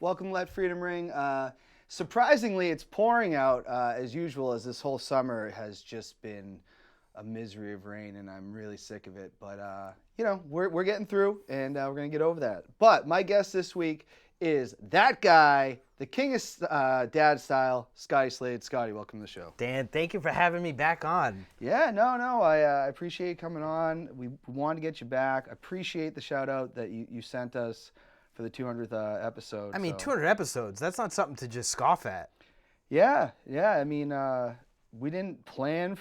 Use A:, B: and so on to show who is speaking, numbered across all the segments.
A: Welcome to Let Freedom Ring. Surprisingly, it's pouring out as usual, as this whole summer has just been a misery of rain, and I'm really sick of it. But, we're getting through, and we're going to get over that. But my guest this week is that guy, the king of dad style, Scotty Slade. Scotty, welcome to the show.
B: Dan, thank you for having me back on.
A: Yeah, no, I appreciate you coming on. We wanted to get you back. I appreciate the shout out that you sent us for the 200th episode.
B: I mean, 200 episodes, that's not something to just scoff at.
A: Yeah. I mean, we didn't plan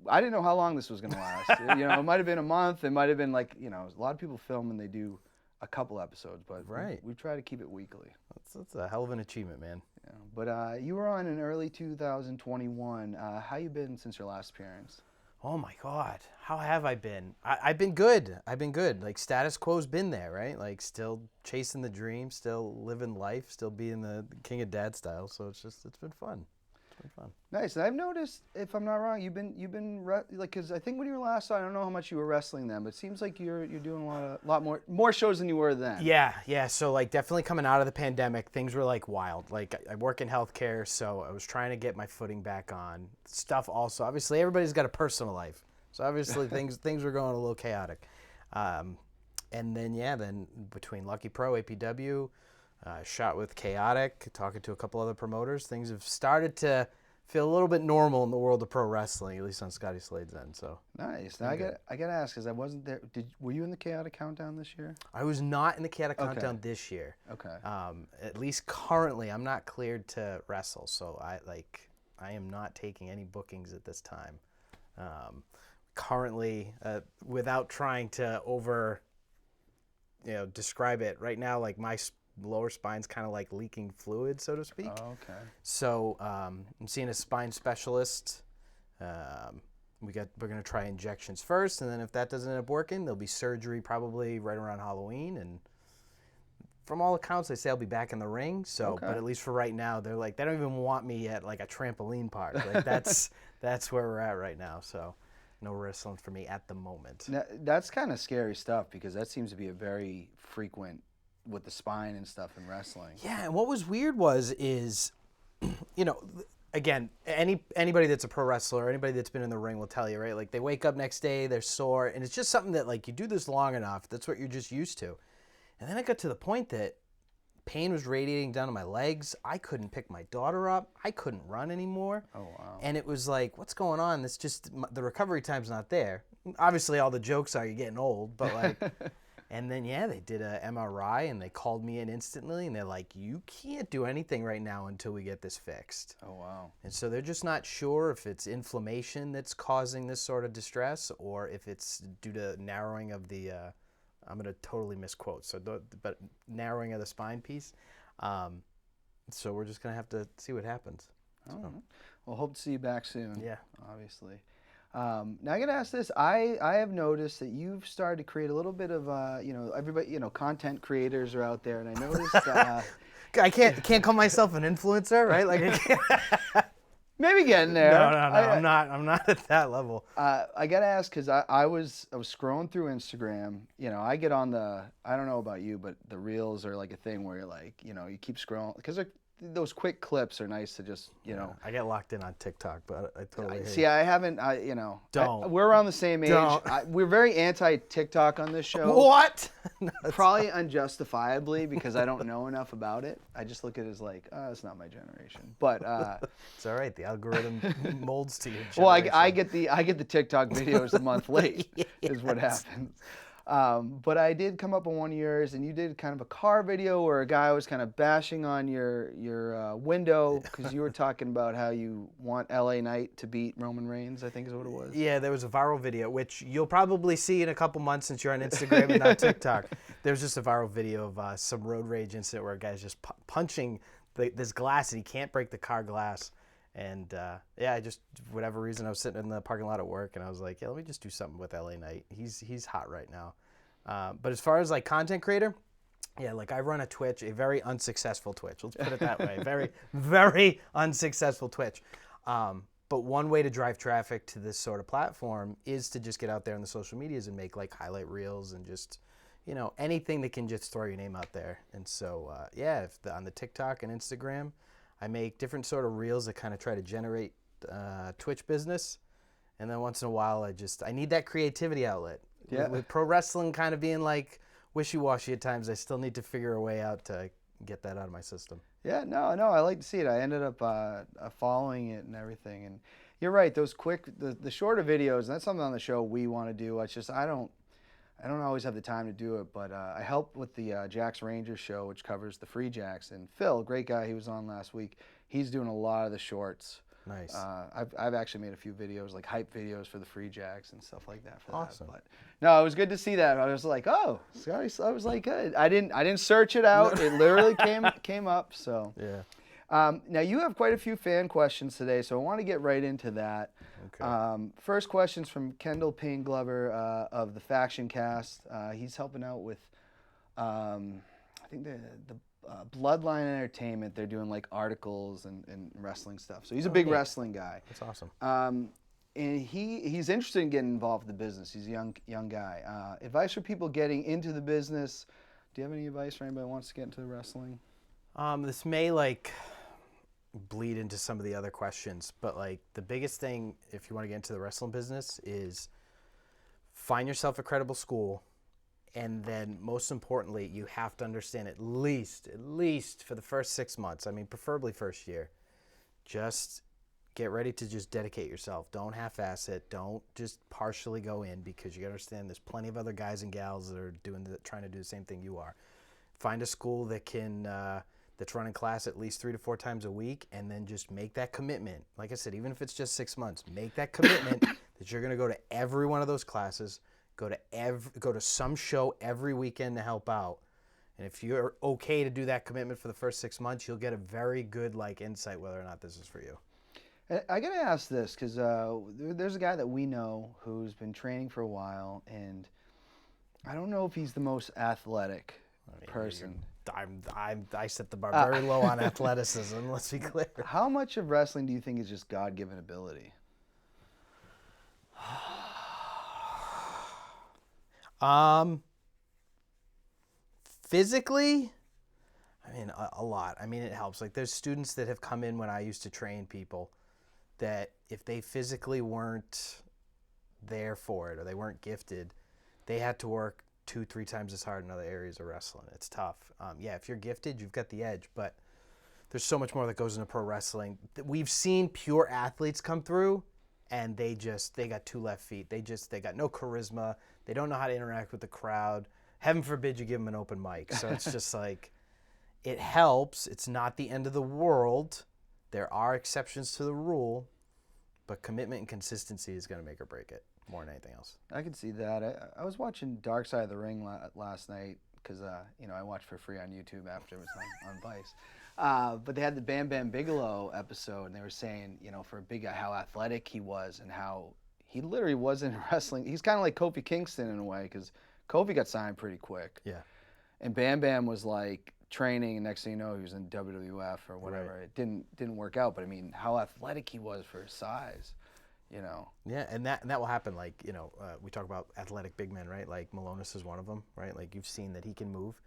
A: I didn't know how long this was going to last. It might have been a month. It might have been like, a lot of people film and they do a couple episodes, but
B: right.
A: we try to keep it weekly.
B: That's a hell of an achievement, man.
A: Yeah. But you were on in early 2021. How you been since your last appearance?
B: Oh my God, how have I been? I've been good. Like status quo's been there, right? Like still chasing the dream, still living life, still being the king of dad style. So it's been fun. It's been fun.
A: Nice. And I've noticed, if I'm not wrong, you've been because I think when you were last on, I don't know how much you were wrestling then, but it seems like you're doing a lot more shows than you were then.
B: Yeah. So like definitely coming out of the pandemic, things were like wild. Like I work in healthcare, so I was trying to get my footing back on. Stuff also, obviously everybody's got a personal life, so obviously things were going a little chaotic. And then between Lucky Pro, APW, shot with Chaotic, talking to a couple other promoters, things have started to feel a little bit normal in the world of pro wrestling, at least on Scotty Slade's end. So
A: nice. Now I got to ask, because I wasn't there. Were you in the Chaotic Countdown this year?
B: I was not in the Chaotic Countdown this year.
A: Okay.
B: At least currently, I'm not cleared to wrestle, so I am not taking any bookings at this time. Currently, without trying to describe it right now, like my lower spine's kind of like leaking fluid, so to speak.
A: Oh, okay.
B: So I'm seeing a spine specialist. We're gonna try injections first, and then if that doesn't end up working, there'll be surgery probably right around Halloween. And from all accounts, they say I'll be back in the ring. So,
A: okay.
B: But at least for right now, they're like, they don't even want me at like a trampoline park. Like that's where we're at right now. So no wrestling for me at the moment.
A: Now, that's kind of scary stuff, because that seems to be a very frequent with the spine and stuff in wrestling.
B: Yeah, and what was weird is, again, anybody that's a pro wrestler, or anybody that's been in the ring will tell you, right? Like they wake up next day, they're sore, and it's just something that like you do this long enough, that's what you're just used to. And then I got to the point that pain was radiating down to my legs. I couldn't pick my daughter up. I couldn't run anymore. Oh, wow. And it was like, what's going on? It's just, the recovery time's not there. Obviously, all the jokes are you're getting old, but like... And then, they did a MRI, and they called me in instantly, and they're like, you can't do anything right now until we get this fixed.
A: Oh, wow.
B: And so they're just not sure if it's inflammation that's causing this sort of distress, or if it's due to narrowing of the, I'm going to totally misquote, but narrowing of the spine piece. So we're just going to have to see what happens.
A: Oh. Well, hope to see you back soon.
B: Yeah.
A: Obviously. Now I gotta ask this. I have noticed that you've started to create a little bit of everybody, content creators are out there, and I noticed
B: I can't call myself an influencer, right? Like I can't.
A: Maybe getting there.
B: No, I'm not at that level.
A: I gotta ask, because I was scrolling through Instagram. I get on I don't know about you, but the reels are like a thing where you're like, you keep scrolling, because those quick clips are nice to just,
B: I get locked in on TikTok, but I totally
A: see. I haven't.
B: Don't.
A: We're around the same age. We're very anti-TikTok on this show.
B: What?
A: No, probably unjustifiably, because I don't know enough about it. I just look at it as like, it's not my generation. But
B: it's all right. The algorithm molds to your generation.
A: Well, I get the TikTok videos a month late. Yes. Is what happens. But I did come up on one of yours, and you did kind of a car video where a guy was kind of bashing on your window, because you were talking about how you want LA Knight to beat Roman Reigns, I think is what it was.
B: Yeah, there was a viral video, which you'll probably see in a couple months since you're on Instagram and not TikTok. There's just a viral video of some road rage incident where a guy's just punching this glass, and he can't break the car glass. And I just, for whatever reason, I was sitting in the parking lot at work, and I was like, let me just do something with LA Knight. He's hot right now. But as far as like content creator, like I run a Twitch, a very unsuccessful Twitch. Let's put it that way. Very, very unsuccessful Twitch. But one way to drive traffic to this sort of platform is to just get out there on the social medias and make like highlight reels and just, anything that can just throw your name out there. And so, on the TikTok and Instagram, I make different sort of reels that kind of try to generate Twitch business. And then once in a while, I need that creativity outlet.
A: Yeah.
B: With pro wrestling kind of being like wishy-washy at times, I still need to figure a way out to get that out of my system.
A: Yeah, no, I like to see it. I ended up following it and everything. And you're right, those the shorter videos, and that's something on the show we want to do. It's just I don't always have the time to do it, but I help with the Jack's Rangers show, which covers the Free Jacks. And Phil, great guy, he was on last week. He's doing a lot of the shorts.
B: Nice.
A: I've actually made a few videos, like hype videos for the Free Jacks and stuff like that for
B: Awesome.
A: that. But no, it was good to see that. I was like, oh, Scotty, I was like, good. I didn't search it out. It literally came up. So
B: yeah.
A: now you have quite a few fan questions today, so I want to get right into that.
B: Okay.
A: First question's from Kendall Payne Glover of the Faction Cast. He's helping out with, I think the Bloodline Entertainment. They're doing like articles and wrestling stuff. So he's a big wrestling guy.
B: That's awesome.
A: And he's interested in getting involved in the business. He's a young guy. Advice for people getting into the business. Do you have any advice for anybody who wants to get into the wrestling?
B: This may bleed into some of the other questions, but the biggest thing if you want to get into the wrestling business is find yourself a credible school. And then most importantly, you have to understand at least for the first 6 months, I mean, preferably first year, just get ready to just dedicate yourself. Don't half-ass it. Don't just partially go in, because you got to understand there's plenty of other guys and gals that are trying to do the same thing you are. Find a school that can that's running class at least 3 to 4 times a week, and then just make that commitment. Like I said, even if it's just 6 months, make that commitment that you're going to go to every one of those classes. Go to some show every weekend to help out. And if you're okay to do that commitment for the first 6 months, you'll get a very good insight whether or not this is for you.
A: I got to ask this because there's a guy that we know who's been training for a while, and I don't know if he's the most athletic person.
B: I set the bar very low on athleticism, let's be clear.
A: How much of wrestling do you think is just God-given ability?
B: Physically, I mean, a lot. I mean, it helps. There's students that have come in when I used to train people that if they physically weren't there for it or they weren't gifted, they had to work 2-3 times as hard in other areas of wrestling. It's tough. If you're gifted, you've got the edge, but there's so much more that goes into pro wrestling. We've seen pure athletes come through and they got 2 left feet. They got no charisma. They don't know how to interact with the crowd. Heaven forbid you give them an open mic. So it's just it helps. It's not the end of the world. There are exceptions to the rule, but commitment and consistency is going to make or break it more than anything else.
A: I can see that. I was watching Dark Side of the Ring last night because I watched for free on YouTube after it was on Vice. But they had the Bam Bam Bigelow episode, and they were saying, for a big guy, how athletic he was and how he literally wasn't wrestling. He's kind of like Kofi Kingston in a way, because Kofi got signed pretty quick.
B: Yeah.
A: And Bam Bam was training, and next thing you know, he was in WWF or whatever. Right. It didn't work out, but I mean, how athletic he was for his size,
B: Yeah, and that will happen. We talk about athletic big men, right? Malonis is one of them, right? You've seen that he can move.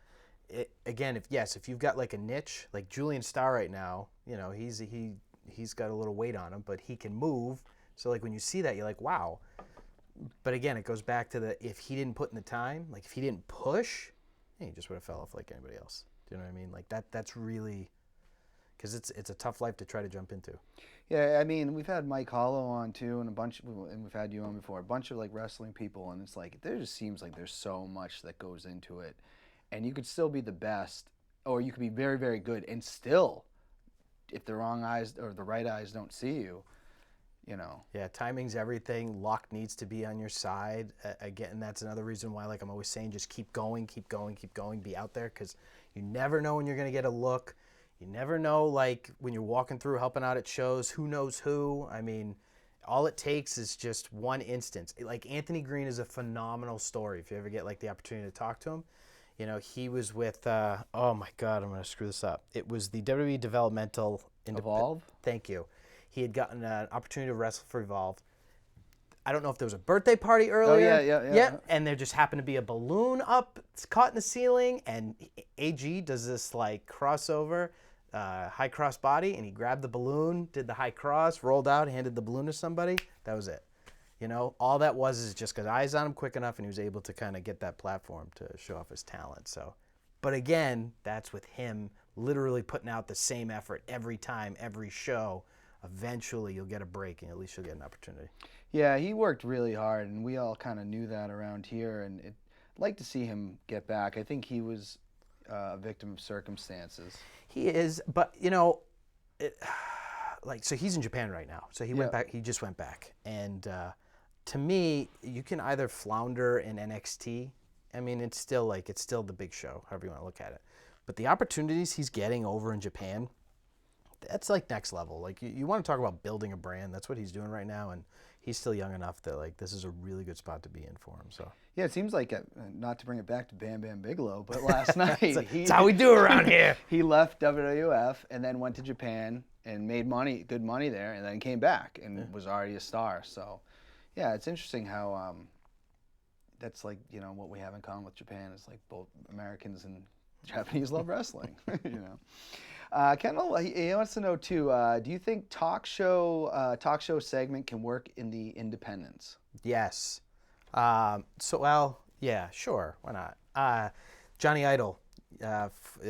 B: Again, if you've got a niche, like Julian Starr right now, he's got a little weight on him, but he can move. So when you see that, you're like, wow. But again, it goes back to if he didn't put in the time, if he didn't push, he just would have fell off like anybody else. Do you know what I mean? That's really, because it's a tough life to try to jump into.
A: Yeah, I mean, we've had Mike Hollow on too, and we've had you on before, a bunch of wrestling people, and it's there just seems like there's so much that goes into it, and you could still be the best, or you could be very, very good, and still, if the wrong eyes or the right eyes don't see you,
B: Yeah, timing's everything. Luck needs to be on your side. Again, that's another reason why, I'm always saying, just keep going, be out there, because you never know when you're going to get a look. You never know, when you're walking through, helping out at shows, who knows who. I mean, all it takes is just one instance. Anthony Green is a phenomenal story. If you ever get, the opportunity to talk to him. He was with, oh my God, I'm going to screw this up. It was the WWE Developmental
A: Evolve?
B: Thank you. He had gotten an opportunity to wrestle for Evolve. I don't know if there was a birthday party earlier.
A: yeah.
B: And there just happened to be a balloon up, it's caught in the ceiling, and AG does this like crossover, high cross body, and he grabbed the balloon, did the high cross, rolled out, handed the balloon to somebody. That was it. You know, all that was is just got eyes on him quick enough, and he was able to kind of get that platform to show off his talent. So, but again, that's with him literally putting out the same effort every time, every show. Eventually, you'll get a break, and at least you'll get an opportunity.
A: Yeah, he worked really hard, and we all kind of knew that around here. And I'd like to see him get back. I think he was a victim of circumstances.
B: He is, but you know, so he's in Japan right now. So he went back. He just went back, and to me, you can either flounder in NXT. I mean, it's still the big show, however you want to look at it. But the opportunities he's getting over in Japan, that's like next level. Like you want to talk about building a brand. That's what he's doing right now, and he's still young enough that like this is a really good spot to be in for him. So
A: yeah, it seems like not to bring it back to Bam Bam Bigelow, but last night
B: that's how we do around here.
A: He left WWF and then went to Japan and made good money there, and then came back and was already a star. So yeah, it's interesting how that's like what we have in common with Japan is like both Americans and Japanese love wrestling. Kendall, he wants to know too. Do you think talk show segment can work in the independents?
B: Yes. Yeah, sure. Why not? Johnny Idol,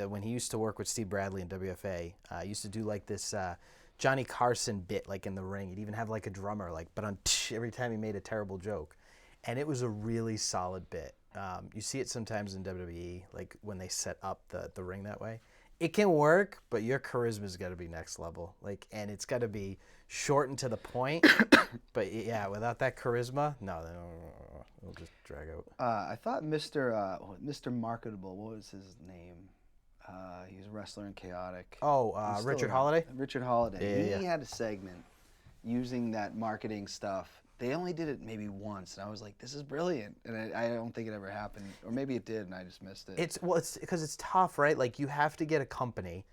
B: when he used to work with Steve Bradley in WFA, used to do like this Johnny Carson bit, like in the ring. He'd even have like a drummer, like, but on every time he made a terrible joke, and it was a really solid bit. You see it sometimes in WWE, like when they set up the ring that way. It can work, but your charisma's got to be next level. Like, and it's got to be short and to the point. But yeah, without that charisma, no, it'll just drag out.
A: I thought Mr. Marketable, what was his name? He was a wrestler in Chaotic.
B: Oh, Richard Holiday?
A: Richard Holiday.
B: Yeah.
A: He had a segment using that marketing stuff. They only did it maybe once, and I was like, "This is brilliant," and I don't think it ever happened, or maybe it did, and I just missed it.
B: It's because it's tough, right? Like you have to get a company,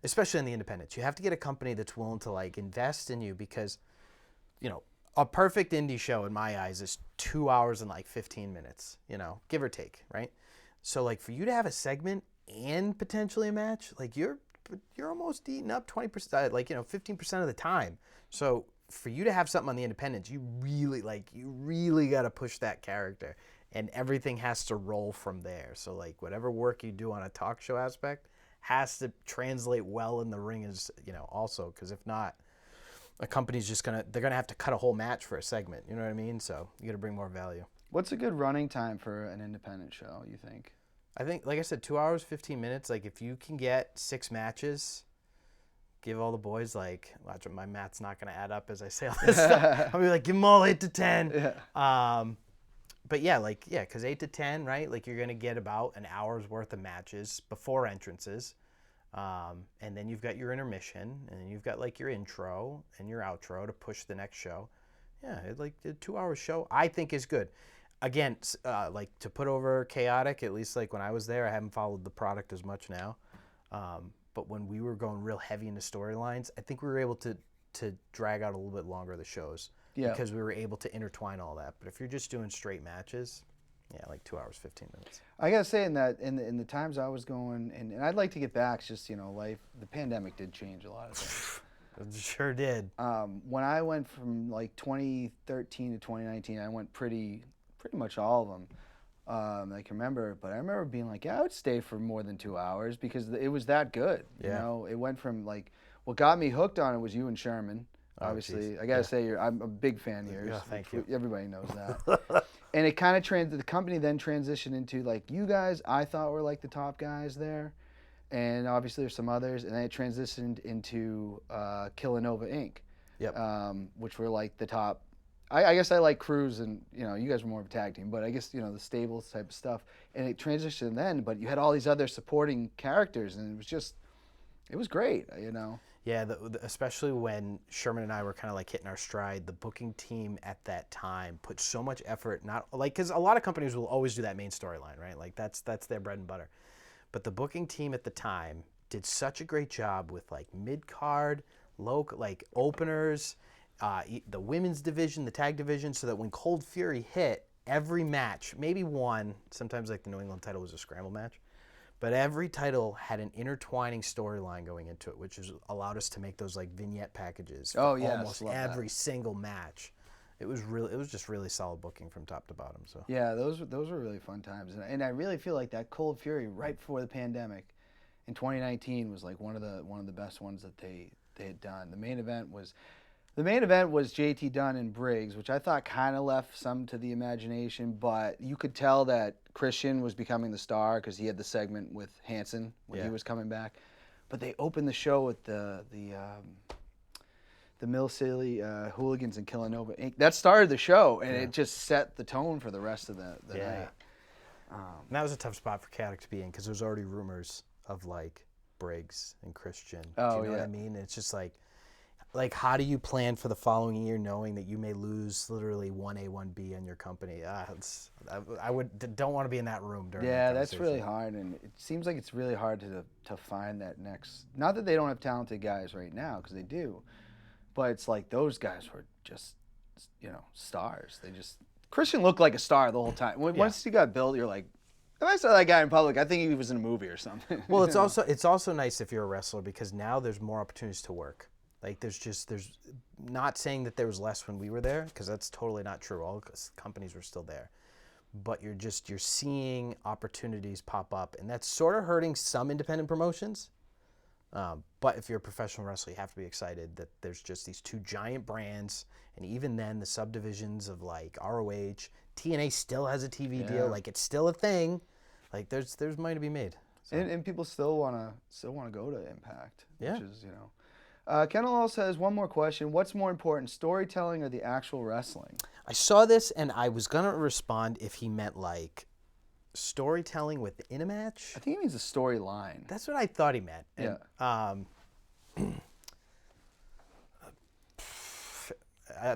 B: especially in the independents. You have to get a company that's willing to like invest in you because, a perfect indie show in my eyes is 2 hours and like 15 minutes, give or take, right? So like for you to have a segment and potentially a match, like you're almost eating up 20%, like 15% of the time. So for you to have something on the independents, you really got to push that character, and everything has to roll from there. So like whatever work you do on a talk show aspect has to translate well in the ring as also, because if not, a company's just they're gonna have to cut a whole match for a segment. You know what I mean? So you got to bring more value.
A: What's a good running time for an independent show, you think?
B: I think, like I said, 2 hours, 15 minutes. Like if you can get 6 matches. Give all the boys watch, my math's not going to add up as I say all this stuff. I'll be like, give them all 8 to 10.
A: Yeah.
B: But yeah, because 8 to 10, right? Like you're going to get about an hour's worth of matches before entrances. And then you've got your intermission, and then you've got like your intro and your outro to push the next show. Yeah, a 2 hour show I think is good. Again, like to put over Chaotic, at least like when I was there, I haven't followed the product as much now. But when we were going real heavy into storylines, I think we were able to drag out a little bit longer the shows because we were able to intertwine all that. But if you're just doing straight matches, yeah, like 2 hours, 15 minutes.
A: I gotta say, in the times I was going, and I'd like to get back. It's just life. The pandemic did change a lot of things.
B: It sure did.
A: When I went from like 2013 to 2019, I went pretty much all of them. I can remember, but I remember being like, yeah, I would stay for more than 2 hours because it was that good. It went from like, what got me hooked on it was you and Sherman. Obviously, I gotta say, I'm a big fan of yours.
B: Yeah, thank you.
A: Everybody knows that. And it kind of the company then transitioned into like, you guys, I thought were like the top guys there, and obviously there's some others, and then it transitioned into Killanova Inc.
B: Yep.
A: Which were like the top. I guess I like Cruz, and you guys were more of a tag team, but I guess the stables type of stuff, and it transitioned then. But you had all these other supporting characters, and it was great,
B: Yeah, especially when Sherman and I were kind of like hitting our stride. The booking team at that time put so much effort, not like because a lot of companies will always do that main storyline, right? Like that's their bread and butter. But the booking team at the time did such a great job with like mid card, like openers. the women's division, the tag division, so that when Cold Fury hit, every match, maybe one, sometimes like the New England title was a scramble match, but every title had an intertwining storyline going into it, which has allowed us to make those like vignette packages for almost every single match. It was just really solid booking from top to bottom. So
A: yeah, those were really fun times, and I really feel like that Cold Fury right before the pandemic in 2019 was like one of the best ones that they had done. The main event was JT Dunn and Briggs, which I thought kind of left some to the imagination, but you could tell that Christian was becoming the star because he had the segment with Hanson when he was coming back. But they opened the show with the Mill City Hooligans and Killanova Inc. That started the show, and it just set the tone for the rest of the night.
B: And that was a tough spot for Chaotic to be in because there was already rumors of like Briggs and Christian. Do you know what I mean? It's just like how do you plan for the following year knowing that you may lose literally 1A, 1B on your company? Don't want to be in that room during that
A: that's really hard, and it seems like it's really hard to find that next. Not that they don't have talented guys right now, because they do, but it's like those guys were just, stars. Christian looked like a star the whole time. Once he got built, you're like, if I saw that guy in public, I think he was in a movie or something.
B: Well, it's also nice if you're a wrestler because now there's more opportunities to work. Like there's not saying that there was less when we were there because that's totally not true. All companies were still there, but you're seeing opportunities pop up, and that's sort of hurting some independent promotions. But if you're a professional wrestler, you have to be excited that there's just these two giant brands, and even then the subdivisions of like ROH, TNA still has a TV deal, like it's still a thing. Like there's money to be made. So.
A: And people still wanna go to Impact. Which is, Kennel says, one more question. What's more important, storytelling or the actual wrestling?
B: I saw this and I was going to respond if he meant like storytelling within a match.
A: I think he means the storyline.
B: That's what I thought he meant.
A: Yeah.
B: And,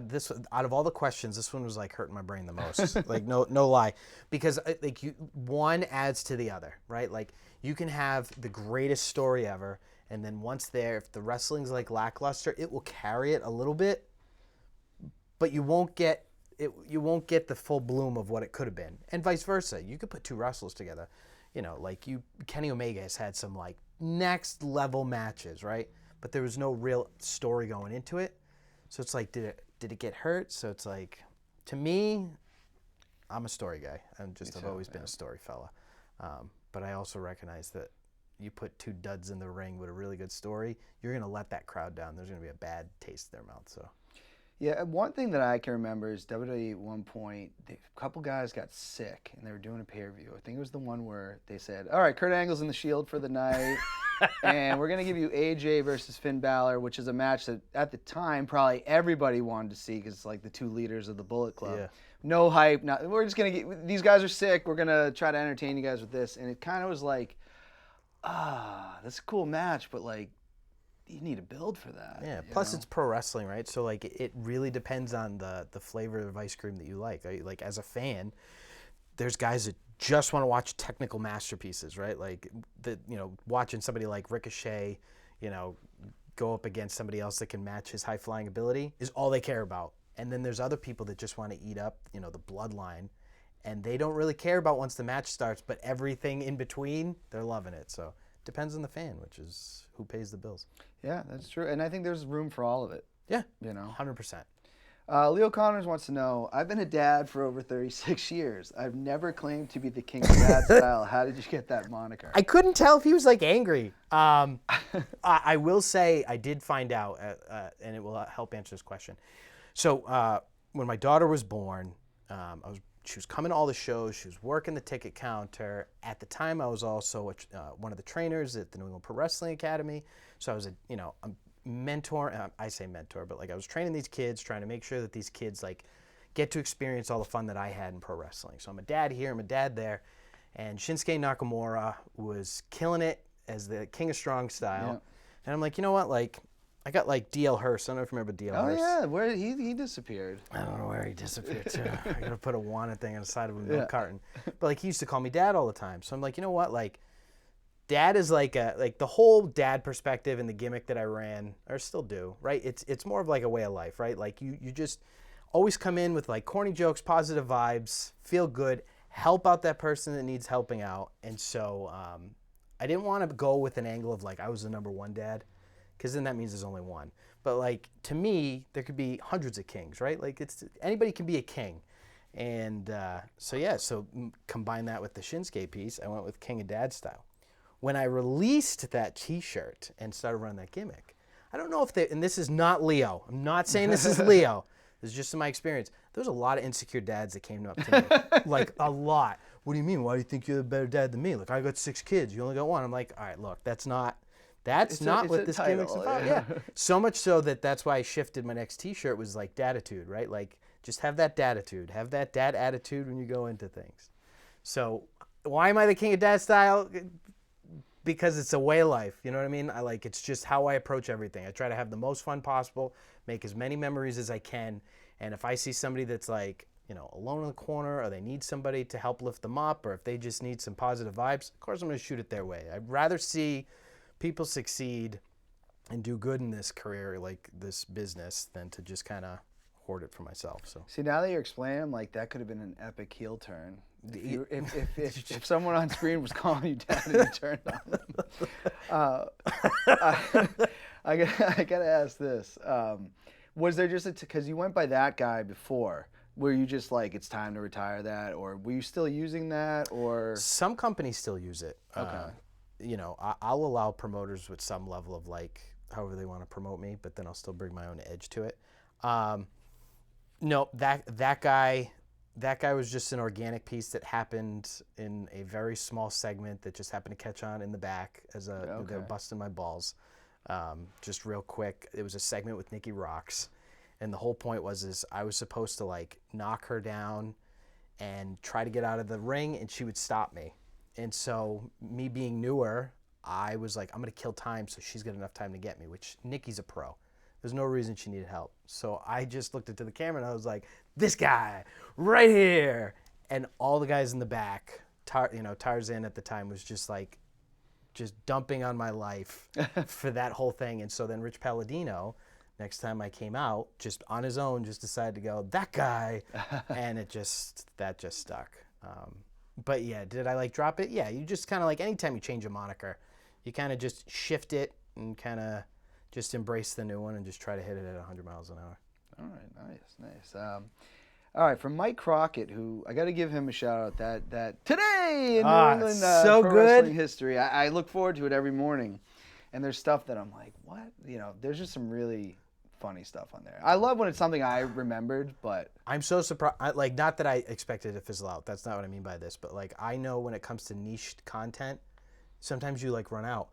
B: this out of all the questions, this one was like hurting my brain the most. Like no lie, because like one adds to the other, right? Like you can have the greatest story ever. And then once there, if the wrestling's like lackluster, it will carry it a little bit, but you won't get it. You won't get the full bloom of what it could have been, and vice versa. You could put two wrestlers together, like Kenny Omega has had some like next level matches, right? But there was no real story going into it, so it's like, did it get hurt? So it's like, to me, I'm a story guy. I've always been a story fella, but I also recognize that. You put two duds in the ring with a really good story, you're going to let that crowd down. There's going to be a bad taste in their mouth. So,
A: yeah, one thing that I can remember is WWE at one point, a couple guys got sick, and they were doing a pay-per-view. I think it was the one where they said, all right, Kurt Angle's in the Shield for the night, and we're going to give you AJ versus Finn Balor, which is a match that, at the time, probably everybody wanted to see because it's like the two leaders of the Bullet Club. Yeah. No hype. We're just going to get – these guys are sick. We're going to try to entertain you guys with this. And it kind of was like – that's a cool match, but like you need to build for that.
B: Yeah. Plus, it's pro wrestling, right? So like it really depends on the flavor of ice cream that you like. Like as a fan, there's guys that just want to watch technical masterpieces, right? Like watching somebody like Ricochet, go up against somebody else that can match his high flying ability is all they care about. And then there's other people that just want to eat up, the bloodline. And they don't really care about once the match starts, but everything in between, they're loving it. So it depends on the fan, which is who pays the bills.
A: Yeah, that's true. And I think there's room for all of it.
B: Yeah, 100%.
A: Leo Connors wants to know, I've been a dad for over 36 years. I've never claimed to be the king of dad style. How did you get that moniker?
B: I couldn't tell if he was like angry. I will say I did find out, and it will help answer this question. So when my daughter was born, she was coming to all the shows. She was working the ticket counter. At the time, I was also one of the trainers at the New England Pro Wrestling Academy. So I was a mentor. I say mentor, but like I was training these kids, trying to make sure that these kids like get to experience all the fun that I had in pro wrestling. So I'm a dad here, I'm a dad there, and Shinsuke Nakamura was killing it as the King of Strong style. Yeah. And I'm like, you know what, like. I got like D.L. Hurst. I don't know if you remember D.L. Hurst.
A: Oh, yeah. Where he disappeared.
B: I don't know where he disappeared to. I got to put a wanted thing on the side of a milk carton. But like he used to call me dad all the time. So I'm like, you know what? Like Dad is like the whole dad perspective and the gimmick that I ran, or still do, right? It's more of like a way of life, right? Like you just always come in with like corny jokes, positive vibes, feel good, help out that person that needs helping out. And so I didn't want to go with an angle of like I was the number one dad, because then that means there's only one. But like to me, there could be hundreds of kings, right? Like anybody can be a king. And so combine that with the Shinsuke piece, I went with King of Dad style. When I released that T-shirt and started running that gimmick, I don't know if and this is not Leo. I'm not saying this is Leo. This is just in my experience. There was a lot of insecure dads that came up to me, like a lot. What do you mean? Why do you think you're a better dad than me? Like I got 6 kids. You only got 1. I'm like, all right, look, that's not what this gimmick's about. Yeah. So much so that's why I shifted my next T-shirt was like Daditude, right? Like just have that Daditude, have that dad attitude when you go into things. So why am I the King of Dad style? Because it's a way of life, you know what I mean? It's just how I approach everything. I try to have the most fun possible, make as many memories as I can, and if I see somebody that's like, alone in the corner, or they need somebody to help lift them up, or if they just need some positive vibes, of course I'm going to shoot it their way. I'd rather see people succeed and do good in this career, like this business, than to just kind of hoard it for myself. So
A: see, now that you're explaining, like that could have been an epic heel turn. If someone on screen was calling you dad and you turned on them. I gotta ask this. Was there just because you went by that guy before, were you just like, it's time to retire that, or were you still using that, or?
B: Some companies still use it.
A: Okay.
B: I'll allow promoters with some level of like, however they want to promote me, but then I'll still bring my own edge to it. No, that guy was just an organic piece that happened in a very small segment that just happened to catch on in the back as they were busting my balls. Just real quick, it was a segment with Nikki Rocks, and the whole point was I was supposed to like knock her down and try to get out of the ring, and she would stop me. And so me being newer, I was like, I'm gonna kill time so she's got enough time to get me, which Nikki's a pro. There's no reason she needed help. So I just looked into the camera and I was like, this guy right here. And all the guys in the back, Tarzan at the time was just dumping on my life for that whole thing. And so then Rich Palladino, next time I came out, just on his own, just decided to go, that guy. And that just stuck. But yeah, did I like drop it? Yeah, you just kind of like anytime you change a moniker, you kind of just shift it and kind of just embrace the new one and just try to hit it at 100 miles an hour.
A: All right, nice. All right, from Mike Crockett, who I got to give him a shout out that today in New England
B: so
A: pro
B: good.
A: wrestling history, I look forward to it every morning, and there's stuff that I'm like, what? There's just some really funny stuff on there. I love when it's something I remembered, but
B: I'm so surprised. Like, not that I expected it to fizzle out. That's not what I mean by this, but like I know when it comes to niche content, sometimes you like run out.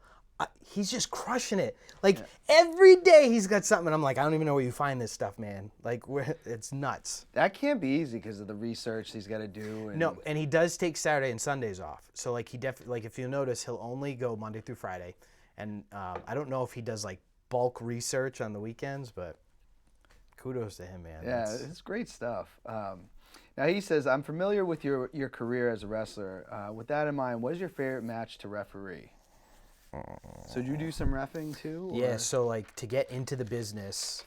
B: He's just crushing it. Like every day he's got something. And I'm like, I don't even know where you find this stuff, man. Like it's nuts.
A: That can't be easy because of the research he's got to do.
B: No, and he does take Saturday and Sundays off. So like he definitely, like if you notice, he'll only go Monday through Friday. And I don't know if he does like bulk research on the weekends, but kudos to him, man.
A: Yeah, it's great stuff. Now he says, I'm familiar with your career as a wrestler. With that in mind, what is your favorite match to referee? So do you do some reffing too? Or?
B: Yeah, so like to get into the business,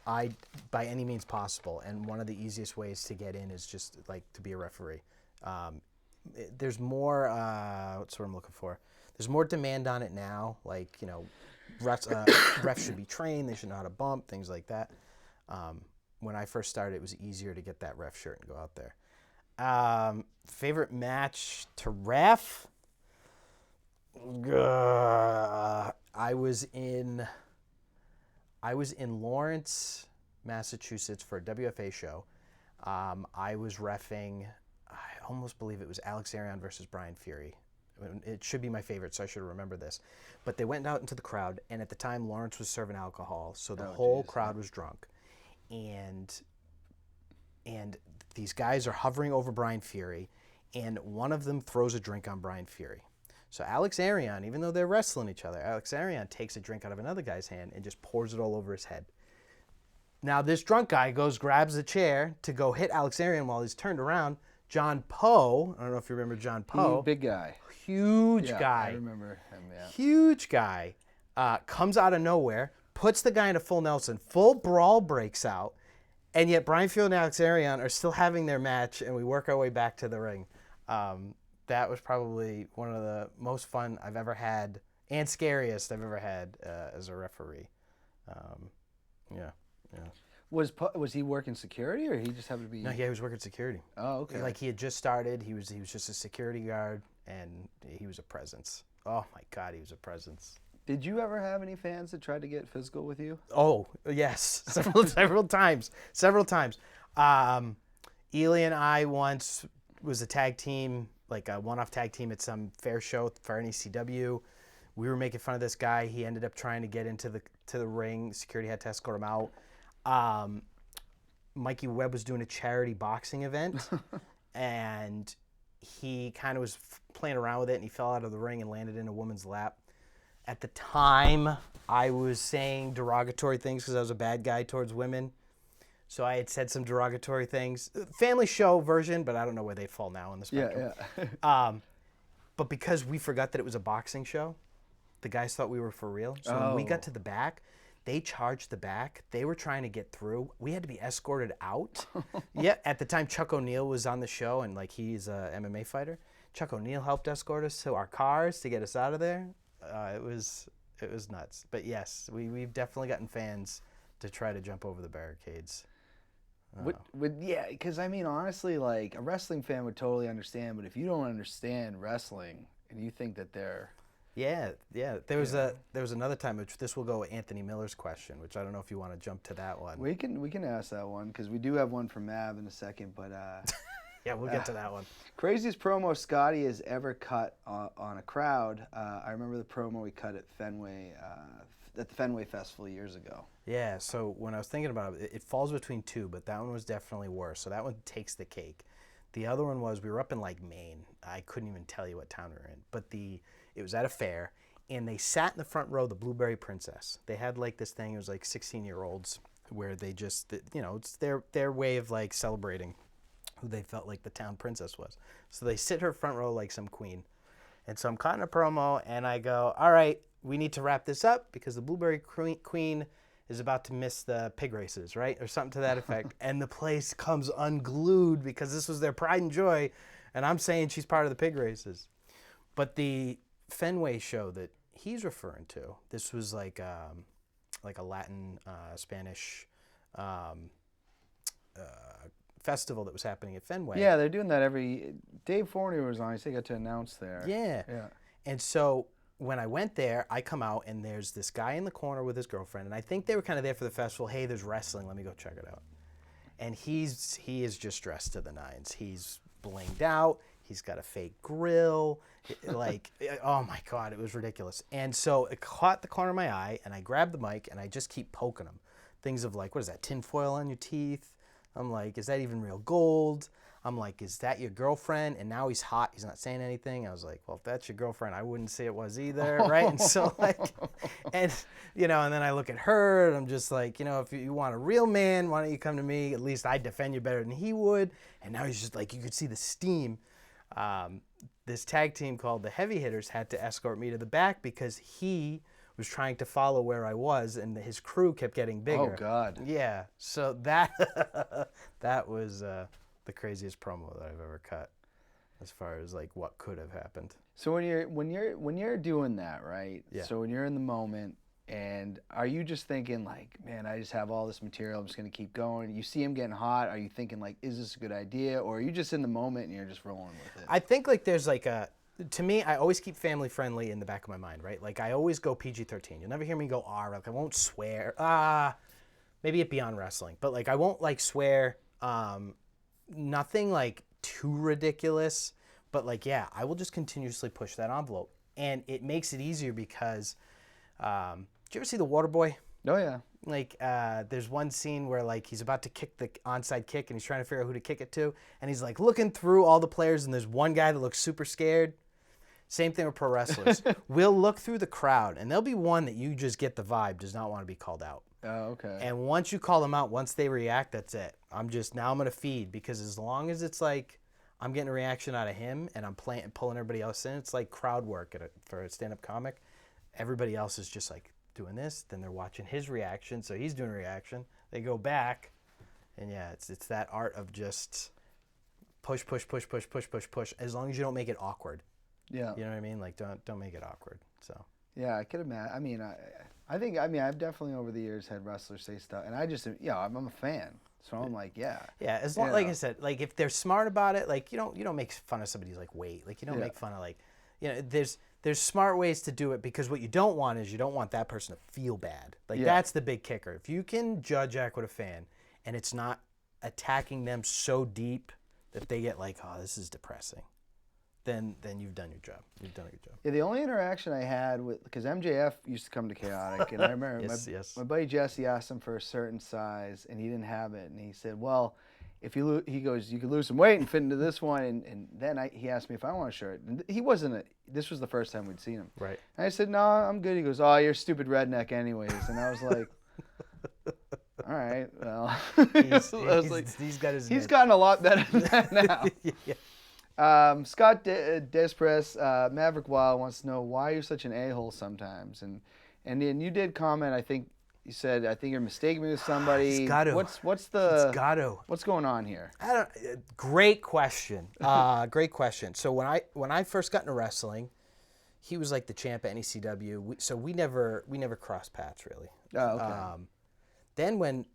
B: I by any means possible, and one of the easiest ways to get in is just like to be a referee. There's more, what's what I'm looking for? There's more demand on it now. Like, refs should be trained, they should know how to bump, things like that. When I first started, it was easier to get that ref shirt and go out there. Favorite match to ref? I was in Lawrence, Massachusetts for a WFA show. I was reffing, I almost believe it was Alex Arion versus Brian Fury. It should be my favorite, so I should remember this. But they went out into the crowd, and at the time Lawrence was serving alcohol, so the whole crowd was drunk. And these guys are hovering over Brian Fury, and one of them throws a drink on Brian Fury. So Alex Arion, even though they're wrestling each other, Alex Arion takes a drink out of another guy's hand and just pours it all over his head. Now this drunk guy grabs the chair to go hit Alex Arion while he's turned around. John Poe, I don't know if you remember John Poe.
A: Big guy.
B: Huge
A: Yeah,
B: guy.
A: I remember him, yeah.
B: Huge guy. Comes out of nowhere, puts the guy in a full Nelson. Full brawl breaks out. And yet Brian Field and Alex Arion are still having their match, and we work our way back to the ring. That was probably one of the most fun I've ever had and scariest I've ever had as a referee. Yeah.
A: Was he working security, or he just happened to be?
B: No, yeah, he was working security.
A: Oh, okay.
B: Like he had just started. He was just a security guard, and he was a presence. Oh my God, he was a presence.
A: Did you ever have any fans that tried to get physical with you?
B: Oh yes, several times. Ely and I once was a tag team, like a one-off tag team at some fair show for an ECW. We were making fun of this guy. He ended up trying to get into the ring. Security had to escort him out. Mikey Webb was doing a charity boxing event, and he kind of was playing around with it, and he fell out of the ring and landed in a woman's lap. At the time, I was saying derogatory things because I was a bad guy towards women. So I had said some derogatory things. Family show version, but I don't know where they fall now in the spectrum.
A: Yeah.
B: But because we forgot that it was a boxing show, the guys thought we were for real. So when we got to the back, they charged the back. They were trying to get through. We had to be escorted out. Yeah, at the time, Chuck O'Neal was on the show, and like he's a MMA fighter. Chuck O'Neal helped escort us to our cars to get us out of there. It was nuts. But yes, we've definitely gotten fans to try to jump over the barricades.
A: Yeah, because I mean, honestly, like a wrestling fan would totally understand, but if you don't understand wrestling and you think that they're
B: Yeah. There was another time, which this will go with Anthony Miller's question, which I don't know if you want to jump to that one.
A: we can ask that one because we do have one from Mav in a second, but
B: yeah, we'll get to that one.
A: Craziest promo Scotty has ever cut on a crowd. I remember the promo we cut at Fenway at the Fenway Festival years ago.
B: Yeah, so when I was thinking about it, it falls between two, but that one was definitely worse. So that one takes the cake. The other one was we were up in like Maine. I couldn't even tell you what town we were in, but it was at a fair, and they sat in the front row, the Blueberry Princess. They had like this thing, it was like 16-year-olds, where they just, it's their way of like celebrating who they felt like the town princess was. So they sit her front row like some queen. And so I'm cutting a promo, and I go, all right, we need to wrap this up because the Blueberry Queen is about to miss the pig races, right? Or something to that effect. And the place comes unglued because this was their pride and joy, and I'm saying she's part of the pig races. But the Fenway show that he's referring to, this was like a Latin, Spanish festival that was happening at Fenway.
A: Yeah, they're doing that every. Dave Fournier was on. He got to announce there.
B: Yeah. And so when I went there, I come out and there's this guy in the corner with his girlfriend, and I think they were kind of there for the festival. Hey, there's wrestling. Let me go check it out. And he is just dressed to the nines. He's blinged out. He's got a fake grill. Like, oh my God, it was ridiculous. And so it caught the corner of my eye, and I grabbed the mic and I just keep poking him. Things of like, what is that, tin foil on your teeth? I'm like, is that even real gold? I'm like, is that your girlfriend? And now he's hot. He's not saying anything. I was like, well, if that's your girlfriend, I wouldn't say it was either, right? And so like, and then I look at her and I'm just like, if you want a real man, why don't you come to me? At least I'd defend you better than he would. And now he's just like, you could see the steam. This tag team called the Heavy Hitters had to escort me to the back because he was trying to follow where I was, and his crew kept getting bigger.
A: Oh God.
B: Yeah. So that was the craziest promo that I've ever cut, as far as like what could have happened.
A: So when you're doing that, right?
B: Yeah.
A: So when you're in the moment, and are you just thinking like, man, I just have all this material, I'm just gonna keep going? You see him getting hot, are you thinking like, is this a good idea, or are you just in the moment and you're just rolling with it?
B: I think like there's like to me, I always keep family friendly in the back of my mind, right? Like I always go PG-13. You'll never hear me go R. Like I won't swear. Maybe at Beyond Wrestling, but like I won't like swear. Nothing like too ridiculous, but like yeah, I will just continuously push that envelope, and it makes it easier because. Did you ever see The Waterboy?
A: Oh yeah.
B: Like there's one scene where like he's about to kick the onside kick and he's trying to figure out who to kick it to, and he's like looking through all the players and there's one guy that looks super scared. Same thing with pro wrestlers. We'll look through the crowd and there'll be one that you just get the vibe does not want to be called out.
A: Oh, okay.
B: And once you call them out, once they react, that's it. I'm going to feed, because as long as it's like I'm getting a reaction out of him, and I'm pulling everybody else in. It's like crowd work for a stand-up comic. Everybody else is just like doing this, then they're watching his reaction, so he's doing a reaction. They go back, and yeah, it's that art of just push, as long as you don't make it awkward.
A: Yeah.
B: You know what I mean? Like, don't make it awkward. So.
A: Yeah, I could imagine. I mean, I think, I mean, I've definitely over the years had wrestlers say stuff, and I just, I'm a fan, so I'm like, yeah.
B: Yeah, as long, like I said, like if they're smart about it, like you don't make fun of somebody's like weight, like you don't make fun of like, there's smart ways to do it, because what you don't want is you don't want that person to feel bad. Like that's the big kicker. If you can judge act with a fan, and it's not attacking them so deep that they get like, oh, this is depressing, then you've done your job. You've done a good job.
A: Yeah, the only interaction I had with, because MJF used to come to Chaotic, and I remember my buddy Jesse asked him for a certain size, and he didn't have it, and he said, well, if you he goes, you could lose some weight and fit into this one, and then he asked me if I want a shirt. And he wasn't this was the first time we'd seen him.
B: Right.
A: And I said, no, I'm good. He goes, oh, you're a stupid redneck anyways. And I was like, all right, well. He's gotten a lot better than that now. Yeah. Scott Despress, Maverick Wild wants to know why you're such an a-hole sometimes. And then you did comment, I think you said, I think you're mistaking me with somebody. What's going on here?
B: Great question. Great question. So when I first got into wrestling, he was like the champ at NECW. So we never crossed paths really.
A: Oh, okay.
B: Then when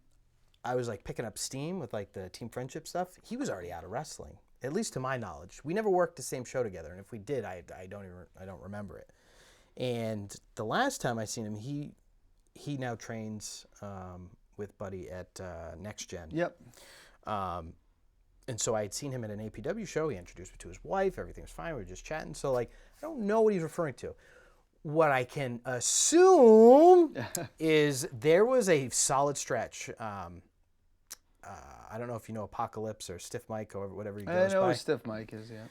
B: I was like picking up steam with like the team friendship stuff, he was already out of wrestling. At least to my knowledge. We never worked the same show together, and if we did, I don't remember it. And the last time I seen him, he now trains with Buddy at Next Gen.
A: Yep.
B: And so I had seen him at an APW show. He introduced me to his wife. Everything was fine. We were just chatting. So like, I don't know what he's referring to. What I can assume is there was a solid stretch. I don't know if you know Apocalypse or Stiff Mike or whatever he goes by.
A: I know who Stiff Mike is, yeah.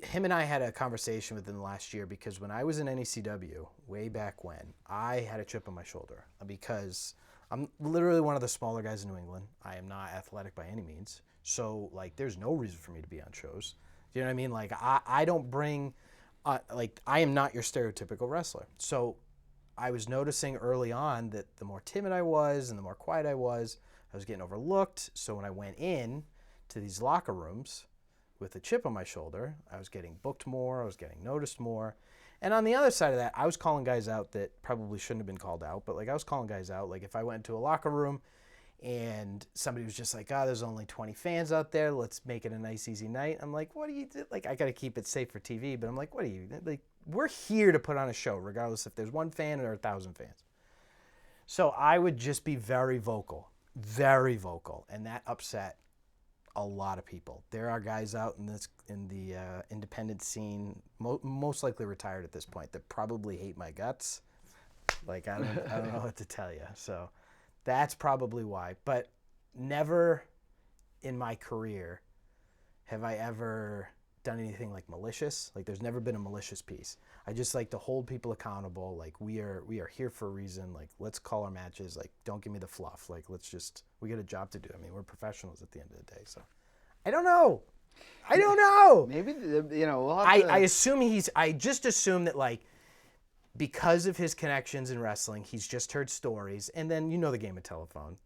B: Him and I had a conversation within the last year, because when I was in NECW, way back when, I had a chip on my shoulder because I'm literally one of the smaller guys in New England. I am not athletic by any means. So, like, there's no reason for me to be on shows. Do you know what I mean? Like, I don't bring, I am not your stereotypical wrestler. So I was noticing early on that the more timid I was and the more quiet I was getting overlooked. So when I went in to these locker rooms with a chip on my shoulder, I was getting booked more, I was getting noticed more. And on the other side of that, I was calling guys out that probably shouldn't have been called out, but like I was calling guys out. Like if I went into a locker room and somebody was just like, there's only 20 fans out there, let's make it a nice, easy night. I'm like, what do you do? Like, I got to keep it safe for TV, but I'm like, what are you, like, we're here to put on a show, regardless if there's one fan or 1,000 fans. So I would just be very vocal, and that upset a lot of people. There are guys out in the independent scene, most likely retired at this point, that probably hate my guts. Like I don't know what to tell you. So that's probably why. But never in my career have I ever done anything like malicious. Like there's never been a malicious piece. I just like to hold people accountable. Like we are here for a reason. Like let's call our matches. Like don't give me the fluff. Like we got a job to do. I mean, we're professionals at the end of the day. So I don't know.
A: Maybe we'll have to...
B: I just assume that like because of his connections in wrestling, he's just heard stories, and then you know the game of telephone.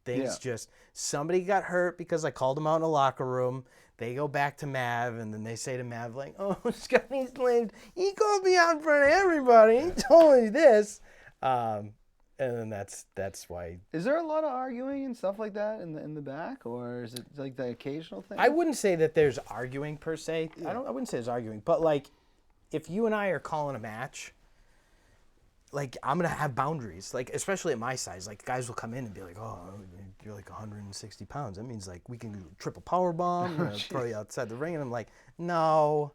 B: Somebody got hurt because I called him out in a locker room. They go back to Mav, and then they say to Mav, like, oh, Scotty Slade, he called me out in front of everybody. He told me this. And then that's why.
A: Is there a lot of arguing and stuff like that in the back, or is it like the occasional thing?
B: I wouldn't say that there's arguing per se. Yeah. I wouldn't say there's arguing, but like if you and I are calling a match, like I'm gonna have boundaries. Like especially at my size, like guys will come in and be like, "Oh, you're like 160 pounds. That means like we can do a triple power bomb, throw you outside the ring." And I'm like, no.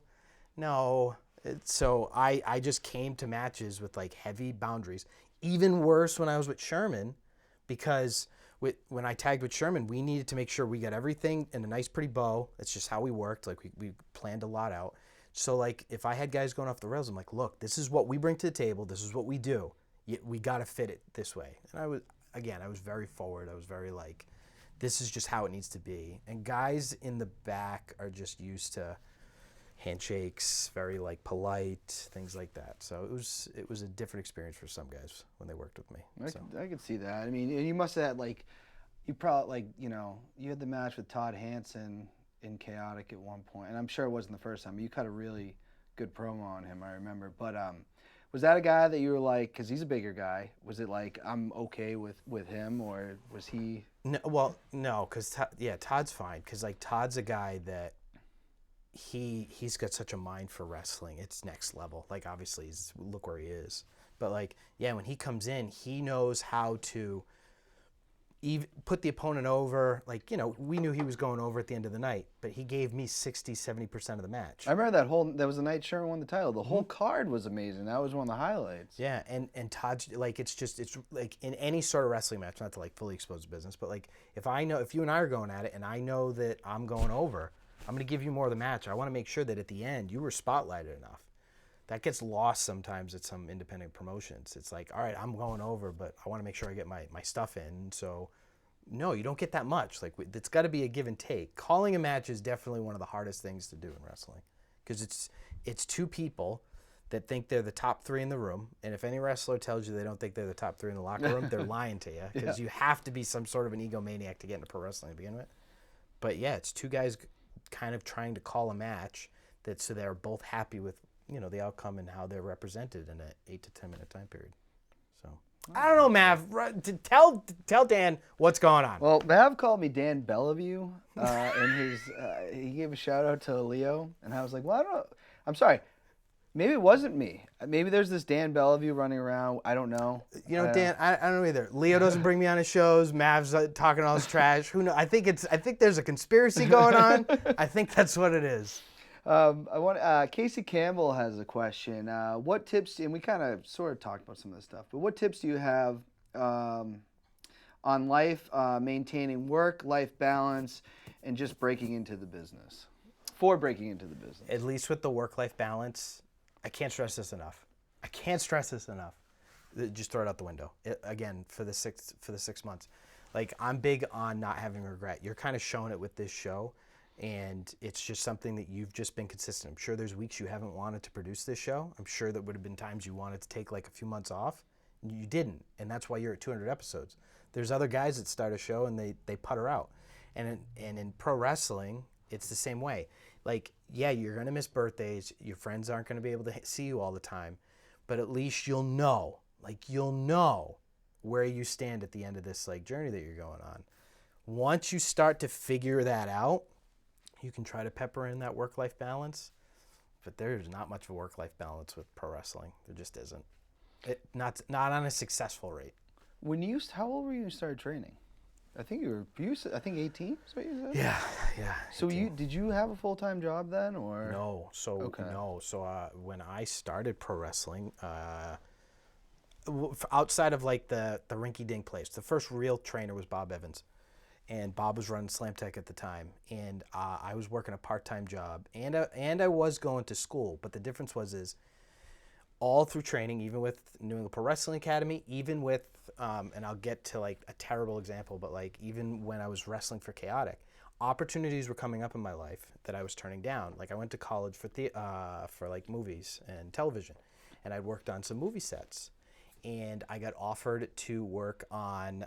B: So I just came to matches with like heavy boundaries. Even worse when I was with Sherman, because when I tagged with Sherman, we needed to make sure we got everything in a nice, pretty bow. That's just how we worked. Like we planned a lot out. So like if I had guys going off the rails, I'm like, look, this is what we bring to the table. This is what we do. We got to fit it this way. And I was very forward. I was very like, this is just how it needs to be. And guys in the back are just used to handshakes, very like polite, things like that. So it was a different experience for some guys when they worked with me.
A: I could see that. I mean, you must have had like, you probably like, you had the match with Todd Hansen in Chaotic at one point, and I'm sure it wasn't the first time. But you cut a really good promo on him, I remember. But was that a guy that you were like, because he's a bigger guy? Was it like I'm okay with him, or was he?
B: No, well, no, because Todd's fine. Because like Todd's a guy that he's got such a mind for wrestling. It's next level. Like obviously, look where he is. But like, yeah, when he comes in, he knows how to even put the opponent over. Like, we knew he was going over at the end of the night, but he gave me 60-70% of the match.
A: I remember that was the night Sherman won the title. The whole card was amazing. That was one of the highlights.
B: Yeah, and Todd's like, it's like in any sort of wrestling match, not to like fully expose business, but like if you and I are going at it and I know that I'm going over, I'm going to give you more of the match. I want to make sure that at the end you were spotlighted enough. That gets lost sometimes at some independent promotions. It's like, all right, I'm going over, but I want to make sure I get my stuff in. So, no, you don't get that much. Like, it's got to be a give and take. Calling a match is definitely one of the hardest things to do in wrestling, because it's two people that think they're the top three in the room. And if any wrestler tells you they don't think they're the top three in the locker room, they're lying to you, because you have to be some sort of an egomaniac to get into pro wrestling to begin with. But yeah, it's two guys kind of trying to call a match so they're both happy with the outcome and how they're represented in an 8 to 10 minute time period. So I don't know, Mav. Tell Dan what's going on.
A: Well, Mav called me Dan Bellevue, and he gave a shout out to Leo, and I was like, well, I don't know. I'm sorry. Maybe it wasn't me. Maybe there's this Dan Bellevue running around. I don't know.
B: Dan, I don't know either. Leo doesn't bring me on his shows. Mav's talking all his trash. Who knows? I think there's a conspiracy going on. I think that's what it is.
A: Casey Campbell has a question. What tips, and we kind of sort of talked about some of this stuff, but what tips do you have on life, maintaining work-life balance, and just breaking into the business? For breaking into the business.
B: At least with the work-life balance, I can't stress this enough. Just throw it out the window. Again, for the 6 months. Like, I'm big on not having regret. You're kind of showing it with this show. And it's just something that you've just been consistent. I'm sure there's weeks you haven't wanted to produce this show. I'm sure there would have been times you wanted to take like a few months off. You didn't, and that's why you're at 200 episodes. There's other guys that start a show and they putter out. And in pro wrestling, it's the same way. Like, yeah, you're going to miss birthdays. Your friends aren't going to be able to see you all the time. But at least you'll know where you stand at the end of this like journey that you're going on. Once you start to figure that out, you can try to pepper in that work-life balance, but there's not much of a work-life balance with pro wrestling. There just isn't. Not on a successful rate.
A: How old were you when you started training? I think you were 18. Is what you said?
B: Yeah.
A: So did you have a full-time job then, or
B: no? So
A: okay.
B: No. So when I started pro wrestling, outside of like the rinky-dink place, the first real trainer was Bob Evans. And Bob was running Slam Tech at the time, and I was working a part-time job, and I was going to school. But the difference is all through training, even with New England Pro Wrestling Academy, even with, and I'll get to like a terrible example, but like even when I was wrestling for Chaotic, opportunities were coming up in my life that I was turning down. Like I went to college for like movies and television, and I'd worked on some movie sets. And I got offered to work on,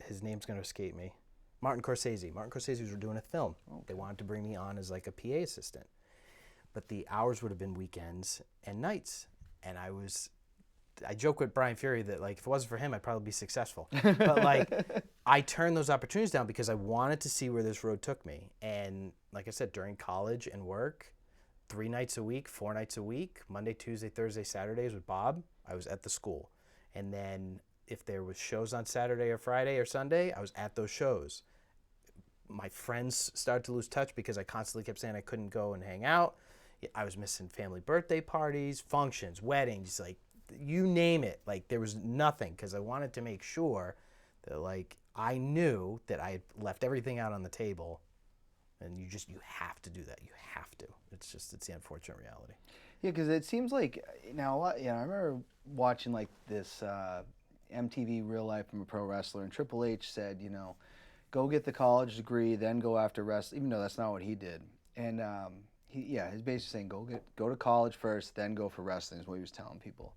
B: his name's going to escape me, Martin Scorsese. Martin Scorsese was doing a film. Okay. They wanted to bring me on as like a PA assistant. But the hours would have been weekends and nights. And I joke with Brian Fury that like if it wasn't for him, I'd probably be successful. But like I turned those opportunities down because I wanted to see where this road took me. And like I said, during college and work, 3 nights a week, 4 nights a week, Monday, Tuesday, Thursday, Saturdays with Bob, I was at the school. And then if there was shows on Saturday or Friday or Sunday, I was at those shows. My friends started to lose touch because I constantly kept saying I couldn't go and hang out. I was missing family birthday parties, functions, weddings, like you name it. Like there was nothing because I wanted to make sure that like I knew that I had left everything out on the table. And you have to do that. You have to. It's the unfortunate reality.
A: Yeah, because it seems like now, I remember watching like this MTV Real Life from a Pro Wrestler, and Triple H said, go get the college degree, then go after wrestling, even though that's not what he did. And he's basically saying go to college first, then go for wrestling is what he was telling people.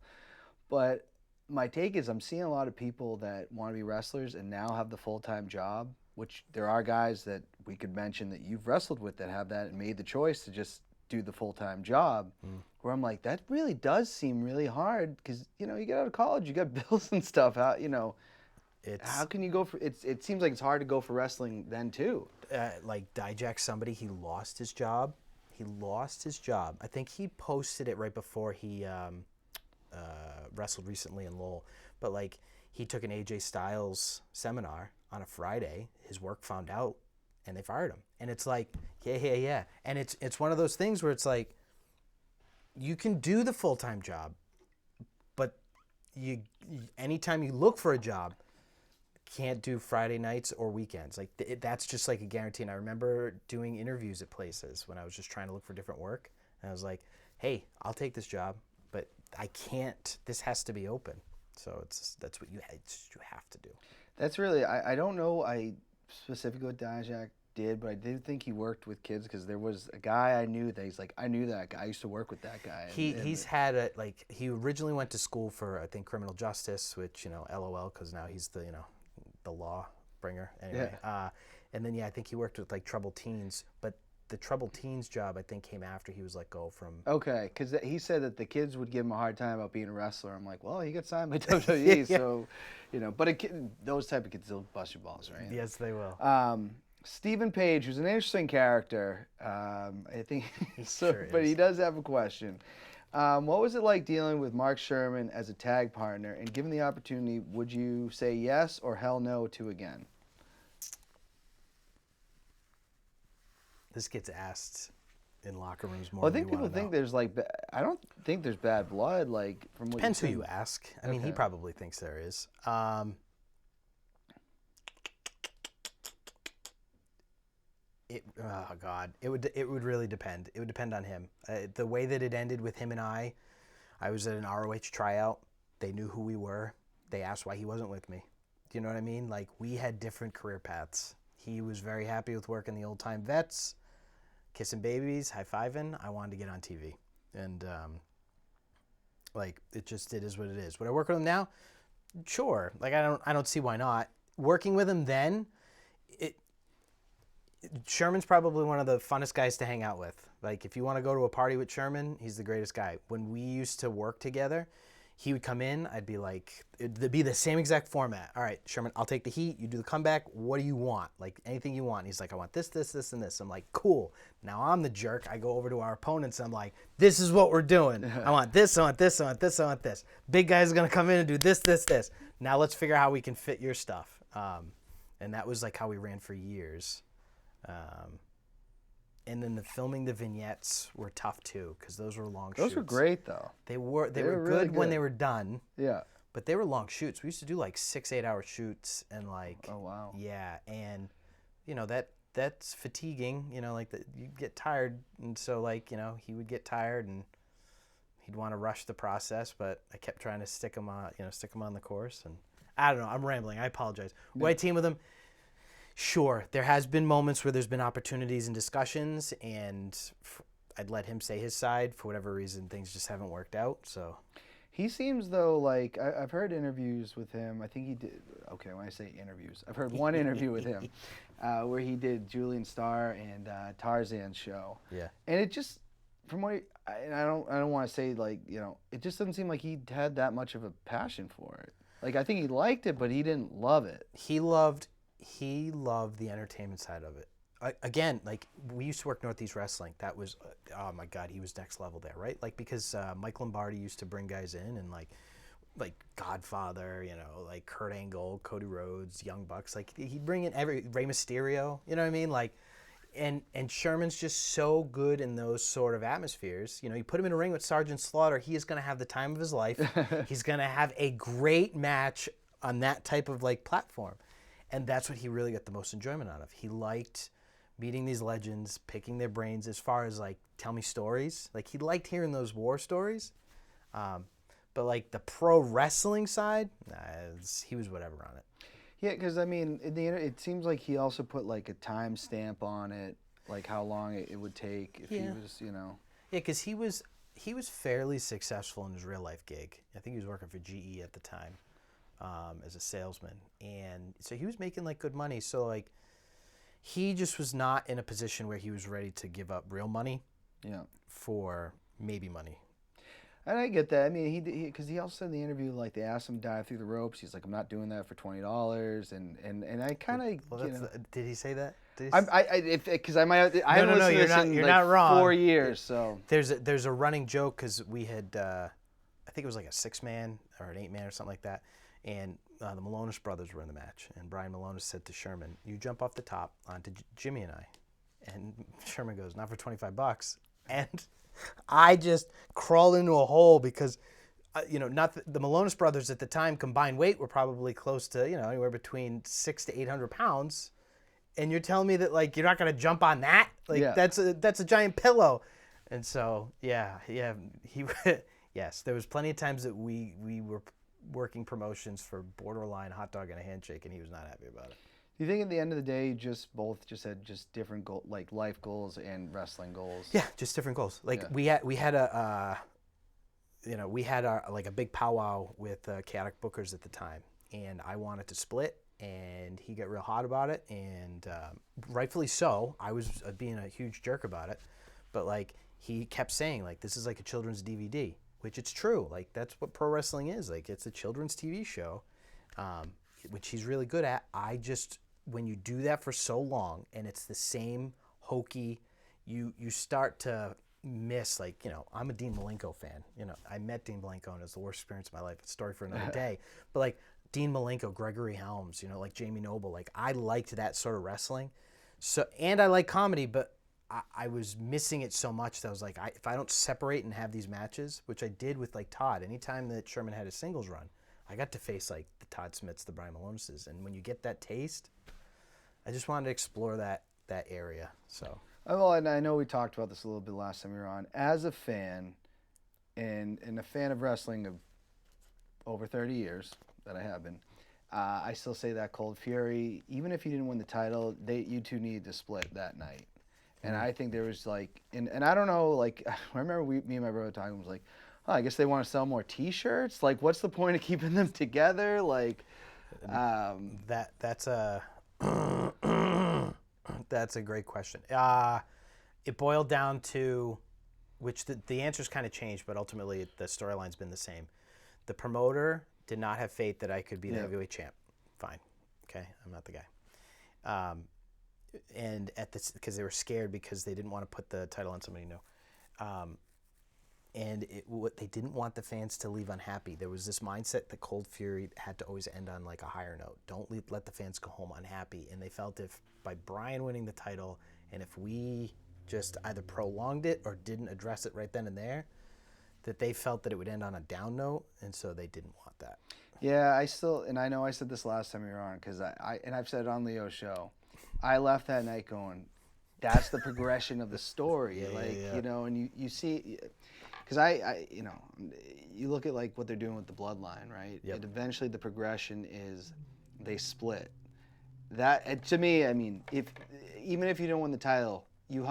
A: But my take is I'm seeing a lot of people that want to be wrestlers and now have the full-time job, which there are guys that we could mention that you've wrestled with that have that and made the choice to just do the full-time job. Where I'm like, that really does seem really hard because, you get out of college, you got bills and stuff. How can you go for it seems like it's hard to go for wrestling then too.
B: Like Dijak, somebody, he lost his job. I think he posted it right before he wrestled recently in Lowell. But like he took an AJ Styles seminar on a Friday. His work found out, and they fired him. And it's like, yeah. And it's one of those things where it's like, you can do the full-time job, but anytime you look for a job, can't do Friday nights or weekends. Like that's just like a guarantee. And I remember doing interviews at places when I was just trying to look for different work, and I was like, hey, I'll take this job, but I can't. This has to be open. So that's what you have to do.
A: That's really I don't know specifically what Dijak did, but I did think he worked with kids because there was a guy I knew that he's like, I knew that guy. I used to work with that guy.
B: He originally went to school for, I think, criminal justice, which, LOL, because now he's the law bringer. Anyway,
A: Yeah.
B: And then, I think he worked with, like, troubled teens, but the troubled teens job, I think, came after he was let go from...
A: Okay, because he said that the kids would give him a hard time about being a wrestler. I'm like, well, he got signed by WWE, so, but those type of kids will bust your balls, right?
B: Yes, they will.
A: Stephen Page, who's an interesting character, I think, but he does have a question. What was it like dealing with Mark Sherman as a tag partner? And given the opportunity, would you say yes or hell no to again?
B: This gets asked in locker rooms more.
A: Well, I think people think there's I don't think there's bad blood. Like from what
B: depends who you ask. I mean, he probably thinks there is. Oh God, it would really depend. It would depend on him. The way that it ended with him and I was at an ROH tryout. They knew who we were. They asked why he wasn't with me. Do you know what I mean? Like, we had different career paths. He was very happy with working the old time vets, kissing babies, high fiving. I wanted to get on TV, and it is what it is. Would I work with him now? Sure. Like, I don't see why not. Working with him then, Sherman's probably one of the funnest guys to hang out with. Like, if you want to go to a party with Sherman, he's the greatest guy. When we used to work together, he would come in, I'd be like, it'd be the same exact format. All right, Sherman, I'll take the heat. You do the comeback. What do you want? Like, anything you want. And he's like, I want this, this, this, and this. I'm like, cool. Now I'm the jerk. I go over to our opponents. And I'm like, this is what we're doing. I want this, I want this, I want this, I want this. Big guy's going to come in and do this, this, this. Now let's figure out how we can fit your stuff. And that was like how we ran for years. And then filming the vignettes were tough too, because those were long shoots.
A: Those were great though.
B: They were
A: really
B: good when they were done.
A: Yeah.
B: But they were long shoots. We used to do like 6-8 hour shoots and like.
A: Oh wow.
B: Yeah, and that's fatiguing. You get tired, and so he would get tired and he'd want to rush the process, but I kept trying to stick him on the course, and I don't know. I'm rambling. I apologize. Would I team with him? Sure, there has been moments where there's been opportunities and discussions, and I'd let him say his side. For whatever reason, things just haven't worked out. So
A: he seems though like I've heard interviews with him. I think he did. Okay, when I say interviews, I've heard one interview with him where he did Julian Starr and Tarzan's show.
B: Yeah,
A: and it just from what I don't want to say it just doesn't seem like he had that much of a passion for it. Like I think he liked it, but he didn't love it.
B: He loved the entertainment side of it. Again, like we used to work Northeast Wrestling. That was, oh my God, he was next level there, right? Like because Mike Lombardi used to bring guys in and like Godfather, like Kurt Angle, Cody Rhodes, Young Bucks. Like he'd bring in Rey Mysterio. You know what I mean? Like, and Sherman's just so good in those sort of atmospheres. You put him in a ring with Sergeant Slaughter, he is going to have the time of his life. He's going to have a great match on that type of like platform. And that's what he really got the most enjoyment out of. He liked meeting these legends, picking their brains as far as like, tell me stories. Like he liked hearing those war stories. But like the pro wrestling side, he was whatever on it.
A: Yeah, because I mean, it seems like he also put like a time stamp on it. like how long it would take if he was, you know.
B: Yeah, because he was fairly successful in his real life gig. I think he was working for GE at the time as a salesman, and so he was making like good money. So like he just was not in a position where he was ready to give up real money for maybe money.
A: And I get that. I mean, because he also said in the interview, like they asked him to dive through the ropes. He's like, I'm not doing that for $20, and I kind of,
B: did he say that?
A: Because I might, I haven't listened to this in
B: you're
A: like
B: not wrong.
A: 4 years. So
B: there's a running joke because we had, I think it was like a 6-man or an 8-man or something like that, and the Malonis brothers were in the match, and Brian Malonis said to Sherman, "You jump off the top onto Jimmy and I," and Sherman goes, "Not for $25," and I just crawled into a hole because, not the Malonis brothers at the time combined weight were probably close to anywhere between 600 to 800 pounds, and you're telling me that like you're not gonna jump on that? Like that's a giant pillow, and so he yes, there was plenty of times that we were working promotions for borderline hot dog and a handshake, and he was not happy about it.
A: Do you think at the end of the day, both had different like life goals and wrestling goals?
B: Yeah, just different goals. Like we had a like a big powwow with Chaotic Bookers at the time, and I wanted to split, and he got real hot about it, and rightfully so. I was being a huge jerk about it, but like he kept saying like this is like a children's DVD, which it's true. Like that's what pro wrestling is. Like it's a children's TV show, which he's really good at. When you do that for so long and it's the same hokey, you start to miss, like, I'm a Dean Malenko fan. I met Dean Malenko and it's the worst experience of my life. It's a story for another day. But like Dean Malenko, Gregory Helms, like Jamie Noble, like I liked that sort of wrestling. So, and I like comedy, but I was missing it so much that I was like, if I don't separate and have these matches, which I did with like Todd, anytime that Sherman had a singles run, I got to face like the Todd Smiths, the Brian Malonises. And when you get that taste, I just wanted to explore that area. So.
A: Well, and I know we talked about this a little bit last time we were on. As a fan, and a fan of wrestling of over 30 years that I have been, I still say that Cold Fury, even if you didn't win the title, you two needed to split that night. And I think there was like, and I don't know, like I remember me and my brother talking, was like, oh, I guess they want to sell more T-shirts. Like, what's the point of keeping them together? Like,
B: that's a. That's a great question. It boiled down to, which the answer's kind of changed, but ultimately the storyline's been the same. The promoter did not have faith that I could be the heavyweight champ. Fine. Okay, I'm not the guy. And because they were scared because they didn't want to put the title on somebody new. And they didn't want the fans to leave unhappy. There was this mindset that Cold Fury had to always end on like a higher note. Don't let the fans go home unhappy. And they felt if by Brian winning the title, and if we just either prolonged it or didn't address it right then and there, that they felt that it would end on a down note, and so they didn't want that.
A: Yeah, and I know I said this last time you were on, because I've said it on Leo's show, I left that night going, that's the progression of the story. And you see, because you look at like what they're doing with the bloodline, right?
B: Yep.
A: And eventually the progression is they split. That, to me, I mean, even if you don't win the title, you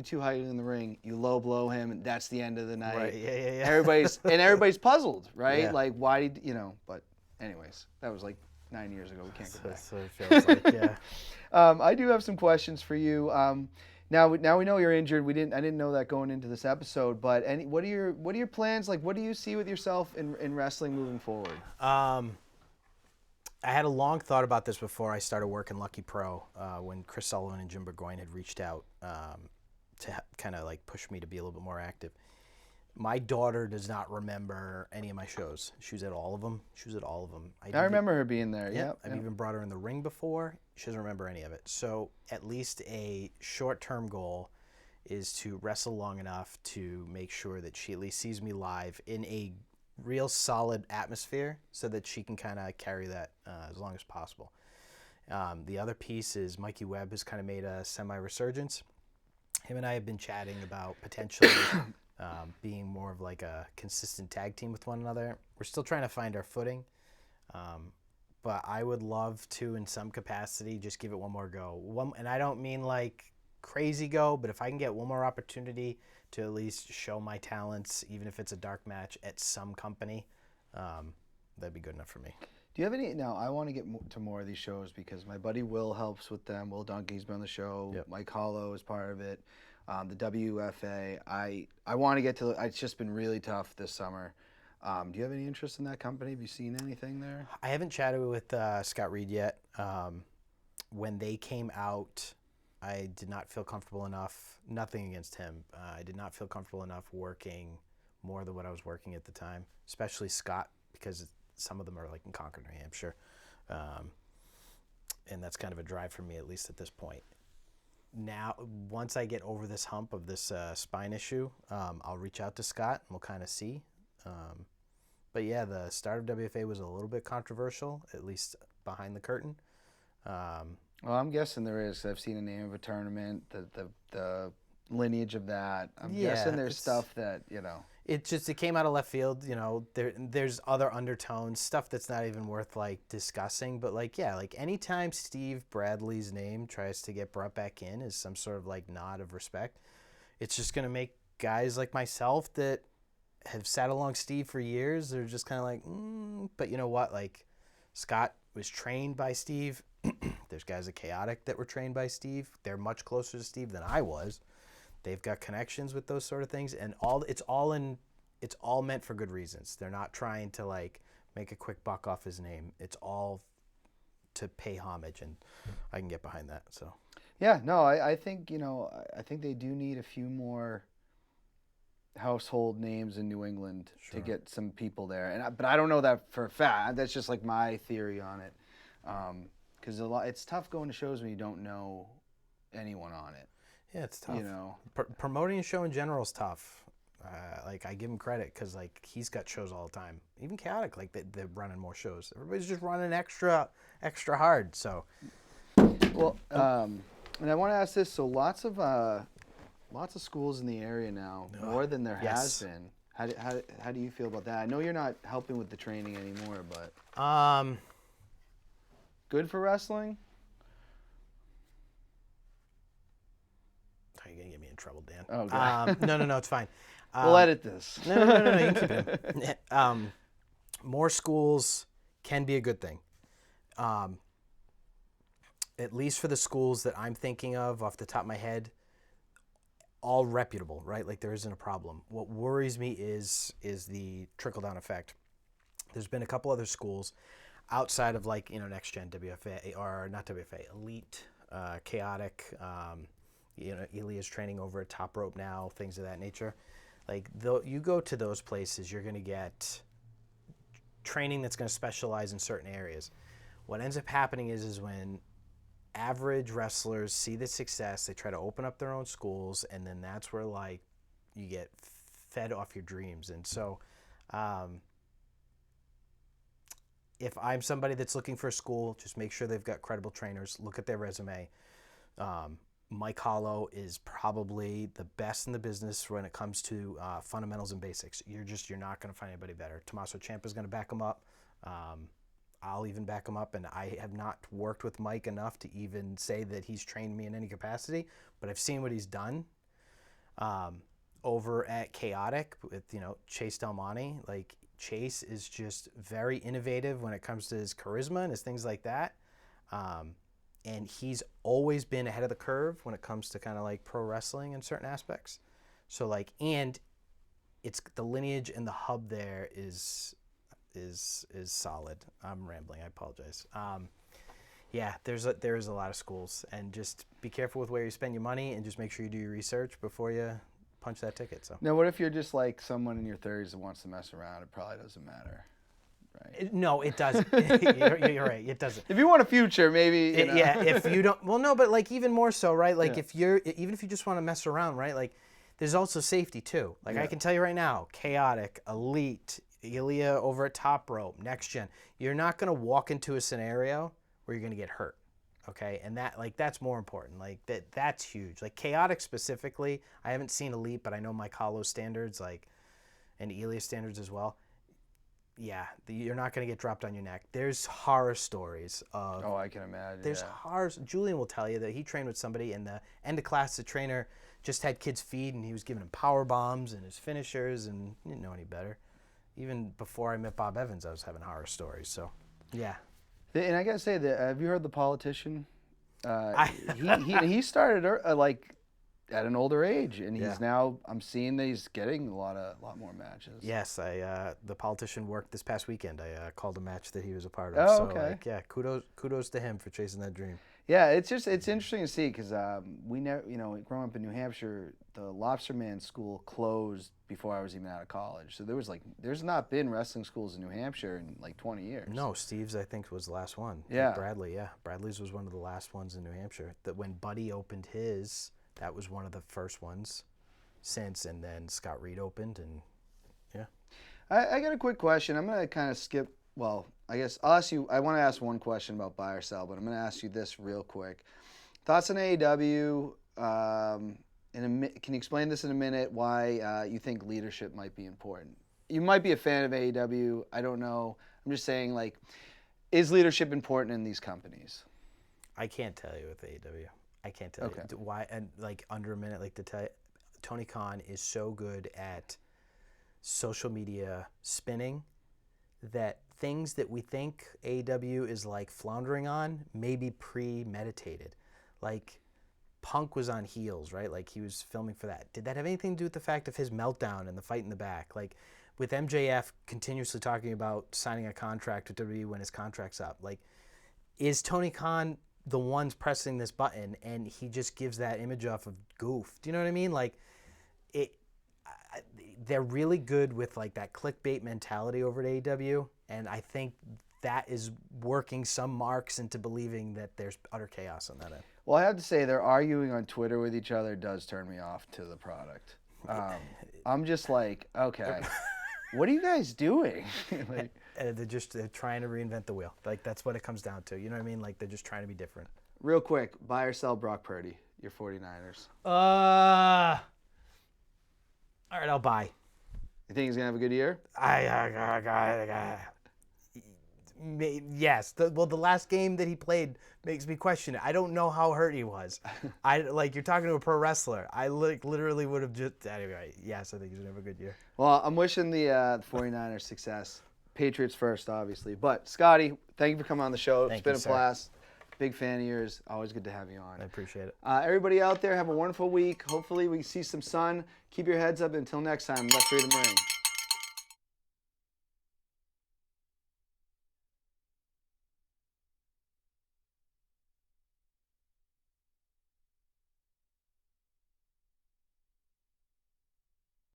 A: two hug in the ring, you low blow him, and that's the end of the night.
B: Right, yeah.
A: Everybody's puzzled, right?
B: Yeah.
A: Like, why did, but anyways, that was like 9 years ago. We can't go back.
B: That's what it feels like, yeah.
A: I do have some questions for you. Now we know you're injured. I didn't know that going into this episode. But what are your plans? Like, what do you see with yourself in wrestling moving forward?
B: I had a long thought about this before I started working Lucky Pro. When Chris Sullivan and Jim Burgoyne had reached out to kind of like push me to be a little bit more active. My daughter does not remember any of my shows. She was at all of them. I
A: remember her being there.
B: Yeah,
A: Yep.
B: I've even brought her in the ring before. She doesn't remember any of it. So at least a short-term goal is to wrestle long enough to make sure that she at least sees me live in a real solid atmosphere so that she can kind of carry that as long as possible. The other piece is Mikey Webb has kind of made a semi-resurgence. Him and I have been chatting about potentially being more of like a consistent tag team with one another. We're still trying to find our footing, but I would love to, in some capacity, just give it one more go. And I don't mean like crazy go, but if I can get one more opportunity to at least show my talents, even if it's a dark match at some company, that'd be good enough for me.
A: Do you have any? Now, I want to get to more of these shows because my buddy Will helps with them. Will Duncan's been on the show.
B: Yep.
A: Mike Hollow is part of it. The WFA. I want to get to. It's just been really tough this summer. Do you have any interest in that company? Have you seen anything there?
B: I haven't chatted with Scott Reed yet. When they came out, I did not feel comfortable enough. Nothing against him. I did not feel comfortable enough working more than what I was working at the time, especially Scott, because some of them are like in Concord, New Hampshire. And that's kind of a drive for me, at least at this point. Now, once I get over this hump of this spine issue, I'll reach out to Scott and we'll kind of see. But yeah, the start of WFA was a little bit controversial, at least behind the curtain.
A: Well, I'm guessing there is. I've seen the name of a tournament, the lineage of that. I'm guessing there's stuff that, you know.
B: It came out of left field, you know. There's other undertones, stuff that's not even worth like discussing. But like, yeah, like anytime Steve Bradley's name tries to get brought back in as some sort of like nod of respect, it's just gonna make guys like myself that have sat along Steve for years, they're just kind of like, but you know what? Like, Scott was trained by Steve. There's guys at Chaotic that were trained by Steve. They're much closer to Steve than I was. They've got connections with those sort of things, and it's all meant for good reasons. They're not trying to like make a quick buck off his name. It's all to pay homage, and I can get behind that. So
A: yeah, no, I think, you know, I think they do need a few more household names in New England to get some people there, but I don't know that for a fact. That's just like my theory on it, because it's tough going to shows when you don't know anyone on it.
B: Yeah, it's tough.
A: You know,
B: promoting a show in general is tough. Like, I give him credit because like he's got shows all the time. Even Chaotic, like they're running more shows. Everybody's just running extra hard. So,
A: well, and I want to ask this. So lots of schools in the area now, more than there has been. How do you feel about that? I know you're not helping with the training anymore, but good for wrestling.
B: Are you gonna get me in trouble, Dan?
A: Oh, God.
B: No, it's fine.
A: We'll edit this.
B: No, you can keep it in. More schools can be a good thing. At least for the schools that I'm thinking of off the top of my head, all reputable, right? Like there isn't a problem. What worries me is the trickle-down effect. There's been a couple other schools outside of like, you know, Next Gen WFA, or not WFA, Elite, Chaotic, you know, Elia's training over at Top Rope now, things of that nature. Like, you go to those places, you're going to get training that's going to specialize in certain areas. What ends up happening is when average wrestlers see the success, they try to open up their own schools, and then that's where, like, you get fed off your dreams. And so, if I'm somebody that's looking for a school, just make sure they've got credible trainers, look at their resume. Mike Hollow is probably the best in the business when it comes to fundamentals and basics. You're not going to find anybody better. Tommaso Ciampa is going to back him up. I'll even back him up, and I have not worked with Mike enough to even say that he's trained me in any capacity, but I've seen what he's done over at Chaotic with, you know, Chase Del Monte. Like, Chase is just very innovative when it comes to his charisma and his things like that. And he's always been ahead of the curve when it comes to kind of like pro wrestling in certain aspects. So like, and it's the lineage and the hub there is solid. I'm rambling. I apologize. Yeah, there is a lot of schools, and just be careful with where you spend your money, and just make sure you do your research before you punch that ticket. So
A: now, what if you're just like someone in your 30s that wants to mess around? It probably doesn't matter. Right.
B: No, it doesn't. You're right. It doesn't.
A: If you want a future, maybe. You know.
B: Yeah. If you don't, well, no, but like even more so, right? Like even if you just want to mess around, right? Like there's also safety too. Like I can tell you right now, Chaotic, Elite, Elia over at Top Rope, Next Gen. You're not gonna walk into a scenario where you're gonna get hurt. Okay, and that's more important. Like that's huge. Like Chaotic specifically, I haven't seen Elite, but I know Mike Hollow's standards, like, and Elia's standards as well. you're not going to get dropped on your neck. There's horror stories of.
A: Oh, I can imagine.
B: There's horror. Julian will tell you that he trained with somebody in the end of class. The trainer just had kids feed, and he was giving them power bombs and his finishers, and he didn't know any better. Even before I met Bob Evans, I was having horror stories. So, yeah.
A: And I gotta say that. Have you heard The Politician? He started like at an older age, and he's now. I'm seeing that he's getting a lot more matches.
B: Yes, The Politician worked this past weekend. I called a match that he was a part of.
A: Oh,
B: so,
A: okay.
B: Kudos to him for chasing that dream.
A: Yeah, it's interesting to see because we never, growing up in New Hampshire, the Lobsterman school closed before I was even out of college. So there's not been wrestling schools in New Hampshire in like 20 years.
B: No, Steve's I think was the last one.
A: Yeah.
B: Bradley's was one of the last ones in New Hampshire. That when Buddy opened his, that was one of the first ones since, and then Scott Reed opened, and yeah.
A: I got a quick question. I'm gonna kind of skip. Well, I guess I'll ask you. I want to ask one question about buy or sell, but I'm going to ask you this real quick. Thoughts on AEW? Can you explain this in a minute? Why you think leadership might be important? You might be a fan of AEW. I don't know. I'm just saying, like, is leadership important in these companies?
B: I can't tell you with AEW. I can't tell you why. And like under a minute, like to tell you, Tony Khan is so good at social media spinning that things that we think AEW is like floundering on may be premeditated. Like Punk was on heels, right? Like he was filming for that. Did that have anything to do with the fact of his meltdown and the fight in the back? Like with MJF continuously talking about signing a contract with WWE when his contract's up. Like is Tony Khan the ones pressing this button and he just gives that image off of goof? Do you know what I mean? Like they're really good with like that clickbait mentality over at AEW, and I think that is working some marks into believing that there's utter chaos on that end.
A: Well, I have to say, they're arguing on Twitter with each other does turn me off to the product. I'm just like, okay, what are you guys doing? Like,
B: they're trying to reinvent the wheel. Like that's what it comes down to. You know what I mean? Like they're just trying to be different.
A: Real quick, buy or sell Brock Purdy, your 49ers.
B: All right, I'll buy.
A: You think he's gonna have a good year?
B: Yes. The last game that he played makes me question it. I don't know how hurt he was. You're talking to a pro wrestler. I literally would have just anyway. Yes, I think he's gonna have a good year.
A: Well, I'm wishing the 49ers success. Patriots first, obviously. But Scotty, thank you for coming on the show. It's been a blast. Big fan of yours. Always good to have you on.
B: I appreciate it.
A: Everybody out there, have a wonderful week. Hopefully we see some sun. Keep your heads up. Until next time, Left Freedom Ring.